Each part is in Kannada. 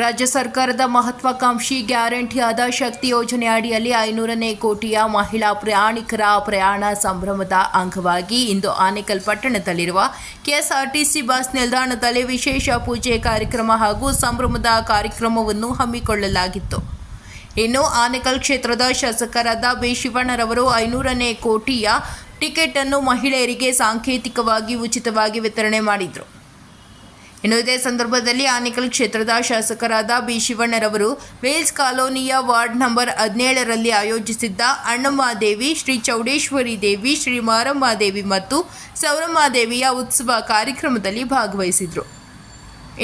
ರಾಜ್ಯ ಸರ್ಕಾರದ ಮಹತ್ವಾಕಾಂಕ್ಷಿ ಗ್ಯಾರಂಟಿಯಾದ ಶಕ್ತಿ ಯೋಜನೆ ಅಡಿಯಲ್ಲಿ 500ನೇ ಕೋಟಿಯ ಮಹಿಳಾ ಪ್ರಯಾಣಿಕರ ಪ್ರಯಾಣ ಸಂಭ್ರಮದ ಅಂಗವಾಗಿ ಇಂದು ಆನೇಕಲ್ ಪಟ್ಟಣದಲ್ಲಿರುವ ಕೆಎಸ್ಆರ್ಟಿಸಿ ಬಸ್ ನಿಲ್ದಾಣದಲ್ಲಿ ವಿಶೇಷ ಪೂಜೆ ಕಾರ್ಯಕ್ರಮ ಹಾಗೂ ಸಂಭ್ರಮದ ಕಾರ್ಯಕ್ರಮವನ್ನು ಹಮ್ಮಿಕೊಳ್ಳಲಾಗಿತ್ತು. ಇನ್ನು ಆನೇಕಲ್ ಕ್ಷೇತ್ರದ ಶಾಸಕರಾದ ಬಿ ಶಿವಣ್ಣರವರು 500ನೇ ಕೋಟಿಯ ಟಿಕೆಟ್ ಅನ್ನು ಮಹಿಳೆಯರಿಗೆ ಸಾಂಕೇತಿಕವಾಗಿ ಉಚಿತವಾಗಿ ವಿತರಣೆ ಮಾಡಿದರು. ಇನ್ನು ಇದೇ ಸಂದರ್ಭದಲ್ಲಿ ಆನೇಕಲ್ ಕ್ಷೇತ್ರದ ಶಾಸಕರಾದ ಬಿ ಶಿವಣ್ಣರವರು ವೇಲ್ಸ್ ಕಾಲೋನಿಯ ವಾರ್ಡ್ ನಂಬರ್ 17ರಲ್ಲಿ ಆಯೋಜಿಸಿದ್ದ ಅಣ್ಣಮ್ಮದೇವಿ, ಶ್ರೀ ಚೌಡೇಶ್ವರಿ ದೇವಿ, ಶ್ರೀ ಮಾರಮ್ಮದೇವಿ ಮತ್ತು ಸೌರಮ್ಮದೇವಿಯ ಉತ್ಸವ ಕಾರ್ಯಕ್ರಮದಲ್ಲಿ ಭಾಗವಹಿಸಿದರು.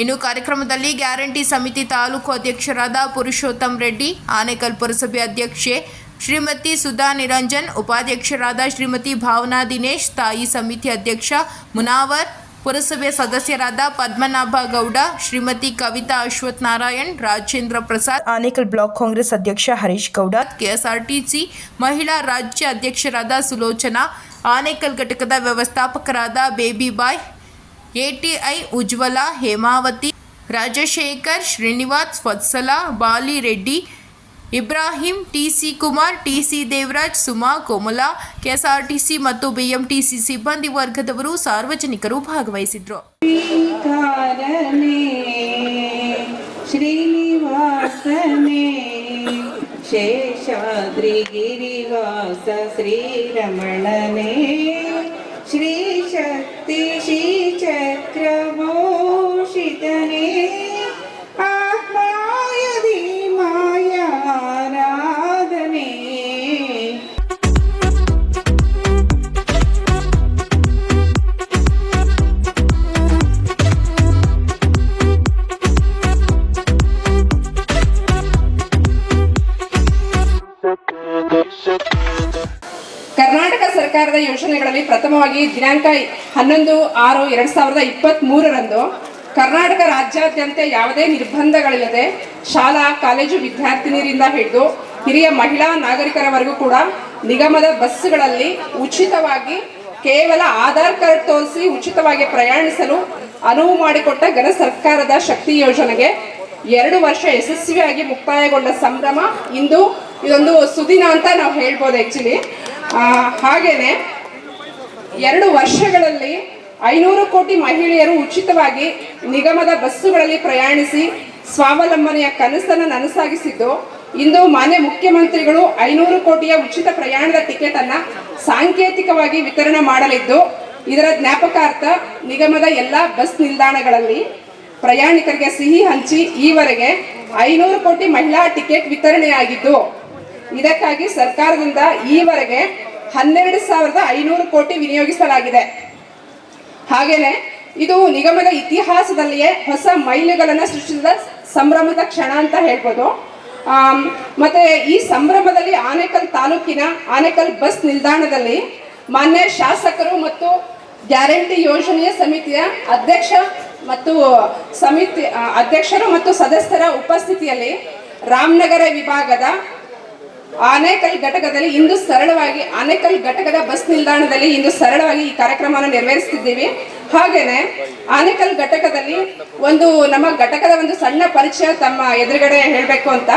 ಇನ್ನು ಕಾರ್ಯಕ್ರಮದಲ್ಲಿ ಗ್ಯಾರಂಟಿ ಸಮಿತಿ ತಾಲೂಕು ಅಧ್ಯಕ್ಷರಾದ ಪುರುಷೋತ್ತಮ್ ರೆಡ್ಡಿ, ಆನೇಕಲ್ ಪುರಸಭೆ ಅಧ್ಯಕ್ಷೆ ಶ್ರೀಮತಿ ಸುಧಾ ನಿರಂಜನ್, ಉಪಾಧ್ಯಕ್ಷರಾದ ಶ್ರೀಮತಿ ಭಾವನಾ ದಿನೇಶ್, ಸ್ಥಾಯಿ ಸಮಿತಿ ಅಧ್ಯಕ್ಷ ಮುನಾವರ್, ಪುರಸಭೆ ಸದಸ್ಯರಾದ ಪದ್ಮನಾಭ ಗೌಡ, ಶ್ರೀಮತಿ ಕವಿತಾ ಅಶ್ವಥ್ ನಾರಾಯಣ್, ರಾಜೇಂದ್ರ ಪ್ರಸಾದ್, ಆನೇಕಲ್ ಬ್ಲಾಕ್ ಕಾಂಗ್ರೆಸ್ ಅಧ್ಯಕ್ಷ ಹರೀಶ್ ಗೌಡ, ಕೆಎಸ್ಆರ್ಟಿಸಿ ಮಹಿಳಾ ರಾಜ್ಯ ಅಧ್ಯಕ್ಷರಾದ ಸುಲೋಚನಾ, ಆನೇಕಲ್ ಘಟಕದ ವ್ಯವಸ್ಥಾಪಕರಾದ Babybai, ATI Ujwala, Hemavathi, Rajashekar, Srinivas, Vatsala, Bali Reddy, Ibrahim, TC Kumar, TC Devaraj, Suma, Komala, KSRTC ಮತ್ತು ಬಿಎಂಟಿಸಿ ಸಿಬ್ಬಂದಿ ವರ್ಗದವರು ಸಾರ್ವಜನಿಕರು ಭಾಗವಹಿಸಿದ್ರು. ಶ್ರೀನಿವಾಸನೇ ಶೇಷಾದ್ರಿ ಗಿರಿವಾಸ ಶ್ರೀರಮಣನೇ ಶ್ರೀ ಶಕ್ತಿ ಶ್ರೀ ಚಕ್ರಭೂಷಿತನೇ ಕರ್ನಾಟಕ ಸರ್ಕಾರದ ಯೋಜನೆಗಳಲ್ಲಿ ಪ್ರಥಮವಾಗಿ ದಿನಾಂಕ 11/6/2023ರಂದು ಕರ್ನಾಟಕ ರಾಜ್ಯಾದ್ಯಂತ ಯಾವುದೇ ನಿರ್ಬಂಧಗಳಿಲ್ಲದೆ ಶಾಲಾ ಕಾಲೇಜು ವಿದ್ಯಾರ್ಥಿನಿಯರಿಂದ ಹಿಡಿದು ಹಿರಿಯ ಮಹಿಳಾ ನಾಗರಿಕರವರೆಗೂ ಕೂಡ ನಿಗಮದ ಬಸ್ಸುಗಳಲ್ಲಿ ಉಚಿತವಾಗಿ ಕೇವಲ ಆಧಾರ್ ಕಾರ್ಡ್ ತೋರಿಸಿ ಉಚಿತವಾಗಿ ಪ್ರಯಾಣಿಸಲು ಅನುವು ಮಾಡಿಕೊಟ್ಟ ಘನ ಸರ್ಕಾರದ ಶಕ್ತಿ ಯೋಜನೆಗೆ 2 ವರ್ಷ ಯಶಸ್ವಿಯಾಗಿ ಮುಕ್ತಾಯಗೊಂಡ ಸಂಭ್ರಮ ಇಂದು ಇದೊಂದು ಸುದಿನ ಅಂತ ನಾವು ಹೇಳ್ಬೋದು. ಆ್ಯಕ್ಚುಲಿ ಹಾಗೇನೆ 2 ವರ್ಷಗಳಲ್ಲಿ 500 ಕೋಟಿ ಮಹಿಳೆಯರು ಉಚಿತವಾಗಿ ನಿಗಮದ ಬಸ್ಸುಗಳಲ್ಲಿ ಪ್ರಯಾಣಿಸಿ ಸ್ವಾವಲಂಬನೆಯ ಕನಸನ್ನು ನನಸಾಗಿಸಿದ್ದು, ಇಂದು ಮಾನ್ಯ ಮುಖ್ಯಮಂತ್ರಿಗಳು 500 ಕೋಟಿಯ ಉಚಿತ ಪ್ರಯಾಣದ ಟಿಕೆಟ್ ಅನ್ನ ಸಾಂಕೇತಿಕವಾಗಿ ವಿತರಣೆ ಮಾಡಲಿದ್ದು, ಇದರ ಜ್ಞಾಪಕಾರ್ಥ ನಿಗಮದ ಎಲ್ಲ ಬಸ್ ನಿಲ್ದಾಣಗಳಲ್ಲಿ ಪ್ರಯಾಣಿಕರಿಗೆ ಸಿಹಿ ಹಂಚಿ ಈವರೆಗೆ 500 ಕೋಟಿ ಮಹಿಳಾ ಟಿಕೆಟ್ ವಿತರಣೆಯಾಗಿದ್ದು, ಇದಕ್ಕಾಗಿ ಸರ್ಕಾರದಿಂದ ಈವರೆಗೆ 12,500 ಕೋಟಿ ವಿನಿಯೋಗಿಸಲಾಗಿದೆ. ಹಾಗೇನೆ ಇದು ನಿಗಮದ ಇತಿಹಾಸದಲ್ಲಿಯೇ ಹೊಸ ಮೈಲುಗಲ್ಲನ್ನು ಸೃಷ್ಟಿಸಿದ ಸಂಭ್ರಮದ ಕ್ಷಣ ಅಂತ ಹೇಳ್ಬೋದು. ಮತ್ತೆ ಈ ಸಂಭ್ರಮದಲ್ಲಿ ಆನೇಕಲ್ ತಾಲೂಕಿನ ಆನೇಕಲ್ ಬಸ್ ನಿಲ್ದಾಣದಲ್ಲಿ ಮಾನ್ಯ ಶಾಸಕರು ಮತ್ತು ಗ್ಯಾರಂಟಿ ಯೋಜನೆಯ ಸಮಿತಿಯ ಅಧ್ಯಕ್ಷರು ಮತ್ತು ಸದಸ್ಯರ ಉಪಸ್ಥಿತಿಯಲ್ಲಿ ರಾಮನಗರ ವಿಭಾಗದ ಆನೇಕಲ್ ಘಟಕದಲ್ಲಿ ಆನೇಕಲ್ ಘಟಕದ ಬಸ್ ನಿಲ್ದಾಣದಲ್ಲಿ ಇಂದು ಸರಳವಾಗಿ ಈ ಕಾರ್ಯಕ್ರಮವನ್ನು ನೆರವೇರಿಸುತ್ತಿದ್ದೀವಿ. ಹಾಗೇನೆ ಆನೇಕಲ್ ಘಟಕದಲ್ಲಿ ನಮ್ಮ ಘಟಕದ ಒಂದು ಸಣ್ಣ ಪರಿಚಯ ತಮ್ಮ ಎದುರುಗಡೆ ಹೇಳಬೇಕು ಅಂತ.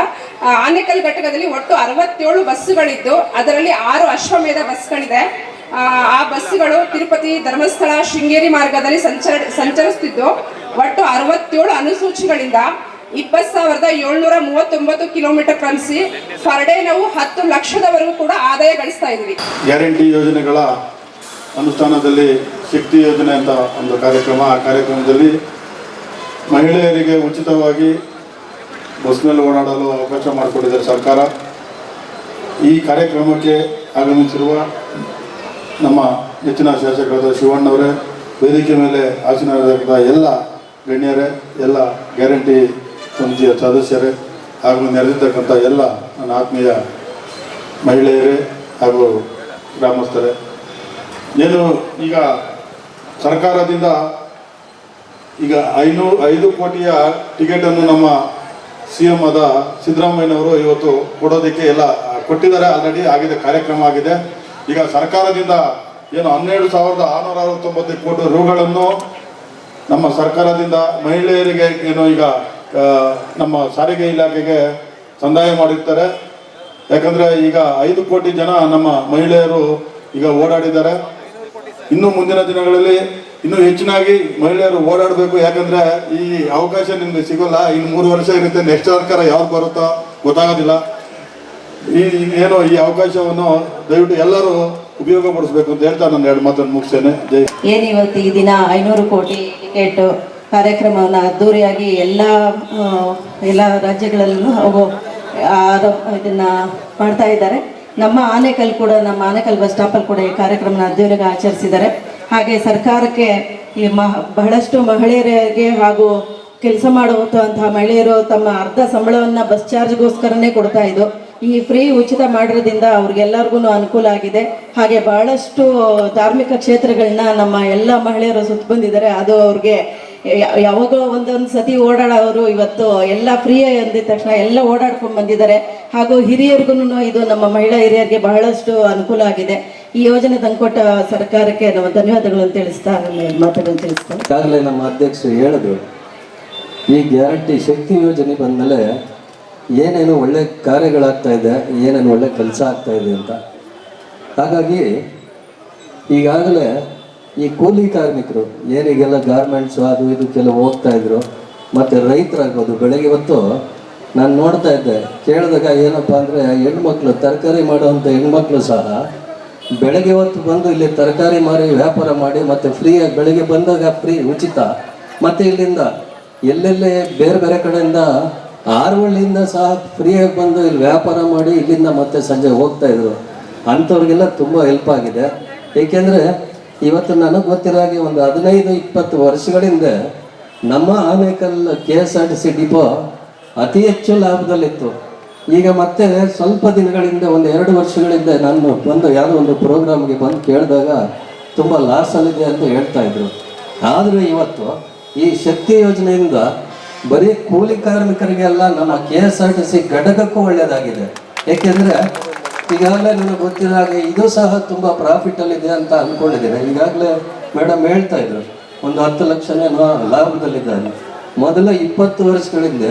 ಆನೇಕಲ್ ಘಟಕದಲ್ಲಿ ಒಟ್ಟು 67 ಬಸ್ಸುಗಳಿದ್ದು ಅದರಲ್ಲಿ 6 ಅಶ್ವಮೇಧ ಬಸ್ಗಳಿದೆ. ಆ ಬಸ್ಸುಗಳು ತಿರುಪತಿ, ಧರ್ಮಸ್ಥಳ, ಶೃಂಗೇರಿ ಮಾರ್ಗದಲ್ಲಿ ಸಂಚರಿಸುತ್ತಿದ್ದು ಒಟ್ಟು 67 ಅನುಸೂಚಿಗಳಿಂದ 20,739 ಕಿಲೋಮೀಟರ್ ಕ್ರಮಿಸಿ ಪರ್ ಡೇ ನಾವು 10 ಲಕ್ಷದವರೆಗೂ ಕೂಡ ಆದಾಯ ಗಳಿಸ್ತಾ ಇದ್ವಿ. ಗ್ಯಾರಂಟಿ ಯೋಜನೆಗಳ ಅನುಷ್ಠಾನದಲ್ಲಿ ಶಕ್ತಿ ಯೋಜನೆ ಅಂತ ಒಂದು ಕಾರ್ಯಕ್ರಮ. ಆ ಕಾರ್ಯಕ್ರಮದಲ್ಲಿ ಮಹಿಳೆಯರಿಗೆ ಉಚಿತವಾಗಿ ಬಸ್ನಲ್ಲಿ ಓಡಾಡಲು ಅವಕಾಶ ಮಾಡಿಕೊಟ್ಟಿದ್ದಾರೆ ಸರ್ಕಾರ. ಈ ಕಾರ್ಯಕ್ರಮಕ್ಕೆ ಆಗಮಿಸಿರುವ ನಮ್ಮ ನೆಚ್ಚಿನ ಶಾಸಕರಾದ ಶಿವಣ್ಣವರೇ, ವೇದಿಕೆ ಮೇಲೆ ಆಸೀನರಾದ ಎಲ್ಲ ಗಣ್ಯರೇ, ಎಲ್ಲ ಗ್ಯಾರಂಟಿ ಸಮಿತಿಯ ಸದಸ್ಯರೇ ಹಾಗೂ ನೆರೆದಿರ್ತಕ್ಕಂಥ ಎಲ್ಲ ನನ್ನ ಆತ್ಮೀಯ ಮಹಿಳೆಯರೇ ಹಾಗೂ ಗ್ರಾಮಸ್ಥರೇ, ಏನು ಈಗ ಸರ್ಕಾರದಿಂದ ಈಗ 5 ಕೋಟಿಯ ಟಿಕೆಟನ್ನು ನಮ್ಮ CM ಆದ ಸಿದ್ದರಾಮಯ್ಯನವರು ಇವತ್ತು ಕೊಡೋದಕ್ಕೆ ಎಲ್ಲ ಕೊಟ್ಟಿದ್ದಾರೆ. ಆಲ್ರೆಡಿ ಆಗಿದೆ, ಕಾರ್ಯಕ್ರಮ ಆಗಿದೆ. ಈಗ ಸರ್ಕಾರದಿಂದ ಏನು 12,669 ಕೋಟಿ ರೂಗಳನ್ನು ನಮ್ಮ ಸರ್ಕಾರದಿಂದ ಮಹಿಳೆಯರಿಗೆ ಏನು ಈಗ ನಮ್ಮ ಸಾರಿಗೆ ಇಲಾಖೆಗೆ ಸಂದಾಯ ಮಾಡಿರ್ತಾರೆ. ಯಾಕಂದರೆ ಈಗ 5 ಕೋಟಿ ಜನ ನಮ್ಮ ಮಹಿಳೆಯರು ಈಗ ಓಡಾಡಿದ್ದಾರೆ. ಇನ್ನು ಮುಂದಿನ ದಿನಗಳಲ್ಲಿ ಇನ್ನೂ ಹೆಚ್ಚಿನಾಗಿ ಮಹಿಳೆಯರು ಓಡಾಡಬೇಕು. ಯಾಕಂದರೆ ಈ ಅವಕಾಶ ನಿಮಗೆ ಸಿಗೋಲ್ಲ. ಇನ್ನು 3 ವರ್ಷ ಇರುತ್ತೆ. ನೆಕ್ಸ್ಟ್ ಸರ್ಕಾರ ಯಾವ್ದು ಬರುತ್ತೋ ಗೊತ್ತಾಗೋದಿಲ್ಲ. ಏನೋ ಈ ಅವಕಾಶವನ್ನು ದಯವಿಟ್ಟು ಎಲ್ಲರೂ ಉಪಯೋಗ ಪಡಿಸ್ಬೇಕು ಅಂತ ಹೇಳ್ತಾ ನಾನು 2 ಮಾತನ್ನು ಮುಗಿಸ್ತೇನೆ. ಜೈ. ಏನಿವತ್ತು ಈ ದಿನ 500 ಕೋಟಿ ಟಿಕೆಟ್ ಕಾರ್ಯಕ್ರಮವನ್ನು ಅದ್ದೂರಿಯಾಗಿ ಎಲ್ಲ ರಾಜ್ಯಗಳಲ್ಲೂ ಹಾಗೂ ಇದನ್ನು ಮಾಡ್ತಾ ಇದ್ದಾರೆ. ನಮ್ಮ ಆನೇಕಲ್ ಕೂಡ, ನಮ್ಮ ಆನೇಕಲ್ ಬಸ್ ಸ್ಟಾಪಲ್ಲಿ ಕೂಡ ಈ ಕಾರ್ಯಕ್ರಮನ ಅದ್ದೂರಿಯಾಗಿ ಆಚರಿಸಿದ್ದಾರೆ. ಹಾಗೆ ಸರ್ಕಾರಕ್ಕೆ ಈ ಬಹಳಷ್ಟು ಮಹಿಳೆಯರಿಗೆ ಹಾಗೂ ಕೆಲಸ ಮಾಡುವಂತಹ ಮಹಿಳೆಯರು ತಮ್ಮ ಅರ್ಧ ಸಂಬಳವನ್ನು ಬಸ್ ಚಾರ್ಜ್ಗೋಸ್ಕರನೇ ಕೊಡ್ತಾ ಇದ್ದು, ಈ ಫ್ರೀ ಉಚಿತ ಮಾಡಿರೋದ್ರಿಂದ ಅವ್ರಿಗೆಲ್ಲರಿಗೂ ಅನುಕೂಲ ಆಗಿದೆ. ಹಾಗೆ ಬಹಳಷ್ಟು ಧಾರ್ಮಿಕ ಕ್ಷೇತ್ರಗಳನ್ನ ನಮ್ಮ ಎಲ್ಲ ಮಹಿಳೆಯರು ಸುತ್ತ ಬಂದಿದ್ದಾರೆ. ಅದು ಅವ್ರಿಗೆ ಯಾವಾಗೋ ಒಂದೊಂದು ಸತಿ ಓಡಾಡೋರು ಇವತ್ತು ಎಲ್ಲ ಫ್ರೀ ಅಂದಿದ ತಕ್ಷಣ ಎಲ್ಲ ಓಡಾಡ್ಕೊಂಡು ಬಂದಿದ್ದಾರೆ. ಹಾಗೂ ಹಿರಿಯರಿಗೂ ಇದು ನಮ್ಮ ಮಹಿಳಾ ಹಿರಿಯರಿಗೆ ಬಹಳಷ್ಟು ಅನುಕೂಲ ಆಗಿದೆ. ಈ ಯೋಜನೆ ತಂದುಕೊಟ್ಟ ಸರ್ಕಾರಕ್ಕೆ ನಾವು ಧನ್ಯವಾದಗಳನ್ನು ತಿಳಿಸ್ತಾ ಮಾತುಗಳನ್ನು ತಿಳಿಸ್ತಾರೆ. ಈಗಾಗಲೇ ನಮ್ಮ ಅಧ್ಯಕ್ಷರು ಹೇಳಿದ್ರು, ಈ ಗ್ಯಾರಂಟಿ ಶಕ್ತಿ ಯೋಜನೆ ಬಂದಮೇಲೆ ಏನೇನು ಒಳ್ಳೆ ಕಾರ್ಯಗಳಾಗ್ತಾ ಇದೆ, ಏನೇನು ಒಳ್ಳೆ ಕೆಲಸ ಆಗ್ತಾ ಇದೆ ಅಂತ. ಹಾಗಾಗಿ ಈಗಾಗಲೇ ಈ ಕೂಲಿ ಕಾರ್ಮಿಕರು ಏನಿಗೆಲ್ಲ ಗಾರ್ಮೆಂಟ್ಸು ಅದು ಇದಕ್ಕೆಲ್ಲ ಹೋಗ್ತಾ ಇದ್ರು, ಮತ್ತು ರೈತರಾಗ್ಬೋದು. ಬೆಳಗ್ಗೆ ಹೊತ್ತು ನಾನು ನೋಡ್ತಾ ಇದ್ದೆ, ಕೇಳಿದಾಗ ಏನಪ್ಪ ಅಂದರೆ ಹೆಣ್ಮಕ್ಳು ತರಕಾರಿ ಮಾಡುವಂಥ ಹೆಣ್ಮಕ್ಳು ಸಹ ಬೆಳಗ್ಗೆ ಹೊತ್ತು ಬಂದು ಇಲ್ಲಿ ತರಕಾರಿ ಮಾರಿ ವ್ಯಾಪಾರ ಮಾಡಿ, ಮತ್ತು ಫ್ರೀಯಾಗಿ ಬೆಳಗ್ಗೆ ಬಂದಾಗ ಫ್ರೀ ಉಚಿತ, ಮತ್ತು ಇಲ್ಲಿಂದ ಎಲ್ಲೆಲ್ಲೇ ಬೇರೆ ಬೇರೆ ಕಡೆಯಿಂದ ಆರುವಳ್ಳಿಯಿಂದ ಸಹ ಫ್ರೀಯಾಗಿ ಬಂದು ಇಲ್ಲಿ ವ್ಯಾಪಾರ ಮಾಡಿ ಇಲ್ಲಿಂದ ಮತ್ತೆ ಸಂಜೆ ಹೋಗ್ತಾಯಿದ್ರು. ಅಂಥವ್ರಿಗೆಲ್ಲ ತುಂಬ ಹೆಲ್ಪ್ ಆಗಿದೆ. ಏಕೆಂದರೆ ಇವತ್ತು ನನಗೆ ಗೊತ್ತಿರೋ ಹಾಗೆ ಒಂದು 15-20 ವರ್ಷಗಳಿಂದ ನಮ್ಮ ಆನೇಕಲ್ KSRTC ಡಿಪೋ ಅತಿ ಹೆಚ್ಚು ಲಾಭದಲ್ಲಿತ್ತು. ಈಗ ಮತ್ತೆ ಸ್ವಲ್ಪ ದಿನಗಳಿಂದ ಒಂದು 2 ವರ್ಷಗಳಿಂದ ನಾನು ಬಂದು ಯಾವುದೋ ಒಂದು ಪ್ರೋಗ್ರಾಮ್ಗೆ ಬಂದು ಕೇಳಿದಾಗ ತುಂಬ ಲಾಸಲ್ಲಿದೆ ಅಂತ ಹೇಳ್ತಾಯಿದ್ರು. ಆದರೆ ಇವತ್ತು ಈ ಶಕ್ತಿ ಯೋಜನೆಯಿಂದ ಬರೀ ಕೂಲಿ ಕಾರ್ಮಿಕರಿಗೆಲ್ಲ ನಮ್ಮ KSRTC ಘಟಕಕ್ಕೂ ಒಳ್ಳೆಯದಾಗಿದೆ. ಏಕೆಂದರೆ ಈಗಾಗಲೇ ನನಗೆ ಗೊತ್ತಿರೋ ಹಾಗೆ ಇದು ಸಹ ತುಂಬ ಪ್ರಾಫಿಟಲ್ಲಿದೆ ಅಂತ ಅಂದ್ಕೊಂಡಿದ್ದೀನಿ. ಈಗಾಗಲೇ ಮೇಡಮ್ ಹೇಳ್ತಾ ಇದ್ರು ಒಂದು 10 ಲಕ್ಷನೇನೋ ಲಾಭದಲ್ಲಿದ್ದಾರೆ. ಮೊದಲ 20 ವರ್ಷಗಳಿಂದ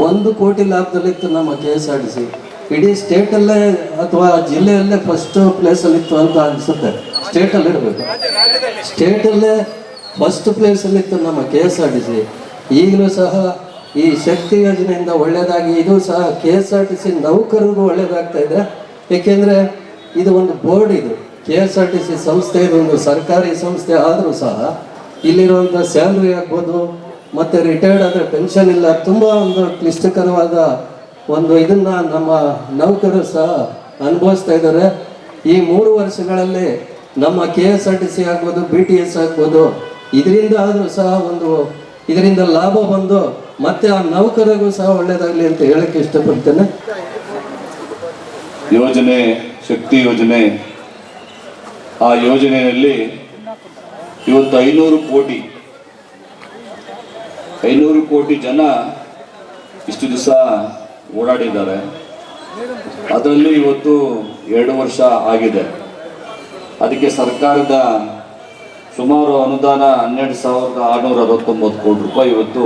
1 ಕೋಟಿ ಲಾಭದಲ್ಲಿತ್ತು ನಮ್ಮ KSRTC. ಇಡೀ ಸ್ಟೇಟಲ್ಲೇ ಅಥವಾ ಜಿಲ್ಲೆಯಲ್ಲೇ ಫಸ್ಟ್ ಪ್ಲೇಸಲ್ಲಿತ್ತು ಅಂತ ಅನಿಸುತ್ತೆ. ಸ್ಟೇಟಲ್ಲಿ ಇರಬೇಕು, ಸ್ಟೇಟಲ್ಲೇ ಫಸ್ಟ್ ಪ್ಲೇಸಲ್ಲಿತ್ತು ನಮ್ಮ KSRTC. ಈಗಲೂ ಸಹ ಈ ಶಕ್ತಿ ಯೋಜನೆಯಿಂದ ಒಳ್ಳೆಯದಾಗಿ ಇದು ಸಹ KSRTC ನೌಕರರಿಗೂ ಒಳ್ಳೆಯದಾಗ್ತಾ ಇದೆ. ಏಕೆಂದರೆ ಇದು ಒಂದು ಬೋರ್ಡ್, ಇದು KSRTC ಸಂಸ್ಥೆ, ಇದೊಂದು ಸರ್ಕಾರಿ ಸಂಸ್ಥೆ ಆದರೂ ಸಹ ಇಲ್ಲಿರುವಂಥ ಸ್ಯಾಲ್ರಿ ಆಗ್ಬೋದು, ಮತ್ತು ರಿಟೈರ್ಡ್ ಆದರೆ ಪೆನ್ಷನ್ ಇಲ್ಲ, ತುಂಬ ಒಂದು ಕ್ಲಿಷ್ಟಕರವಾದ ಒಂದು ಇದನ್ನು ನಮ್ಮ ನೌಕರರು ಸಹ ಅನುಭವಿಸ್ತಾ ಇದ್ದಾರೆ. ಈ 3 ವರ್ಷಗಳಲ್ಲಿ ನಮ್ಮ KSRTC ಆಗ್ಬೋದು, BTS ಆಗ್ಬೋದು, ಇದರಿಂದ ಆದರೂ ಸಹ ಇದರಿಂದ ಲಾಭ ಬಂದು ಮತ್ತೆ ಆ ನೌಕರರಿಗೂ ಸಹ ಒಳ್ಳೆಯದಾಗಲಿ ಅಂತ ಹೇಳಕ್ಕೆ ಇಷ್ಟಪಡ್ತೇನೆ. ಯೋಜನೆ ಶಕ್ತಿ ಯೋಜನೆ, ಆ ಯೋಜನೆಯಲ್ಲಿ ಇವತ್ತು 500 ಕೋಟಿ ಜನ ಇಷ್ಟು ದಿವಸ ಓಡಾಡಿದ್ದಾರೆ. ಅದರಲ್ಲಿ ಇವತ್ತು 2 ವರ್ಷ ಆಗಿದೆ. ಅದಕ್ಕೆ ಸರ್ಕಾರದ ಸುಮಾರು ಅನುದಾನ 12,669 ಕೋಟಿ ರೂಪಾಯಿ ಇವತ್ತು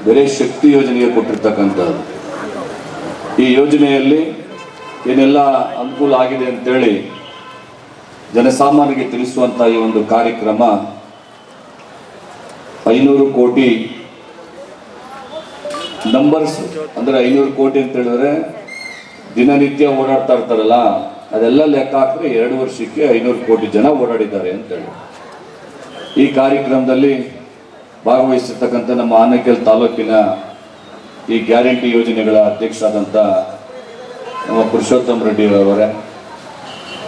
ಬೇರೆ ಶಕ್ತಿ ಯೋಜನೆಗೆ ಕೊಟ್ಟಿರ್ತಕ್ಕಂಥದ್ದು. ಈ ಯೋಜನೆಯಲ್ಲಿ ಏನೆಲ್ಲ ಅನುಕೂಲ ಆಗಿದೆ ಅಂತೇಳಿ ಜನಸಾಮಾನ್ಯರಿಗೆ ತಿಳಿಸುವಂಥ ಈ ಒಂದು ಕಾರ್ಯಕ್ರಮ 500 ಕೋಟಿ ನಂಬರ್ಸ್, ಅಂದರೆ 500 ಕೋಟಿ ಅಂತ ಹೇಳಿದ್ರೆ ದಿನನಿತ್ಯ ಓಡಾಡ್ತಾ ಇರ್ತಾರಲ್ಲ, ಅದೆಲ್ಲ ಲೆಕ್ಕ ಹಾಕಿದ್ರೆ 2 ವರ್ಷಕ್ಕೆ 500 ಕೋಟಿ ಜನ ಓಡಾಡಿದ್ದಾರೆ ಅಂತೇಳಿ. ಈ ಕಾರ್ಯಕ್ರಮದಲ್ಲಿ ಭಾಗವಹಿಸಿರ್ತಕ್ಕಂಥ ನಮ್ಮ ಆನೇಕಲ್ ತಾಲೂಕಿನ ಈ ಗ್ಯಾರಂಟಿ ಯೋಜನೆಗಳ ಅಧ್ಯಕ್ಷರಾದಂಥ ನಮ್ಮ ಪುರುಷೋತ್ತಮ ರೆಡ್ಡಿ ಅವರೇ,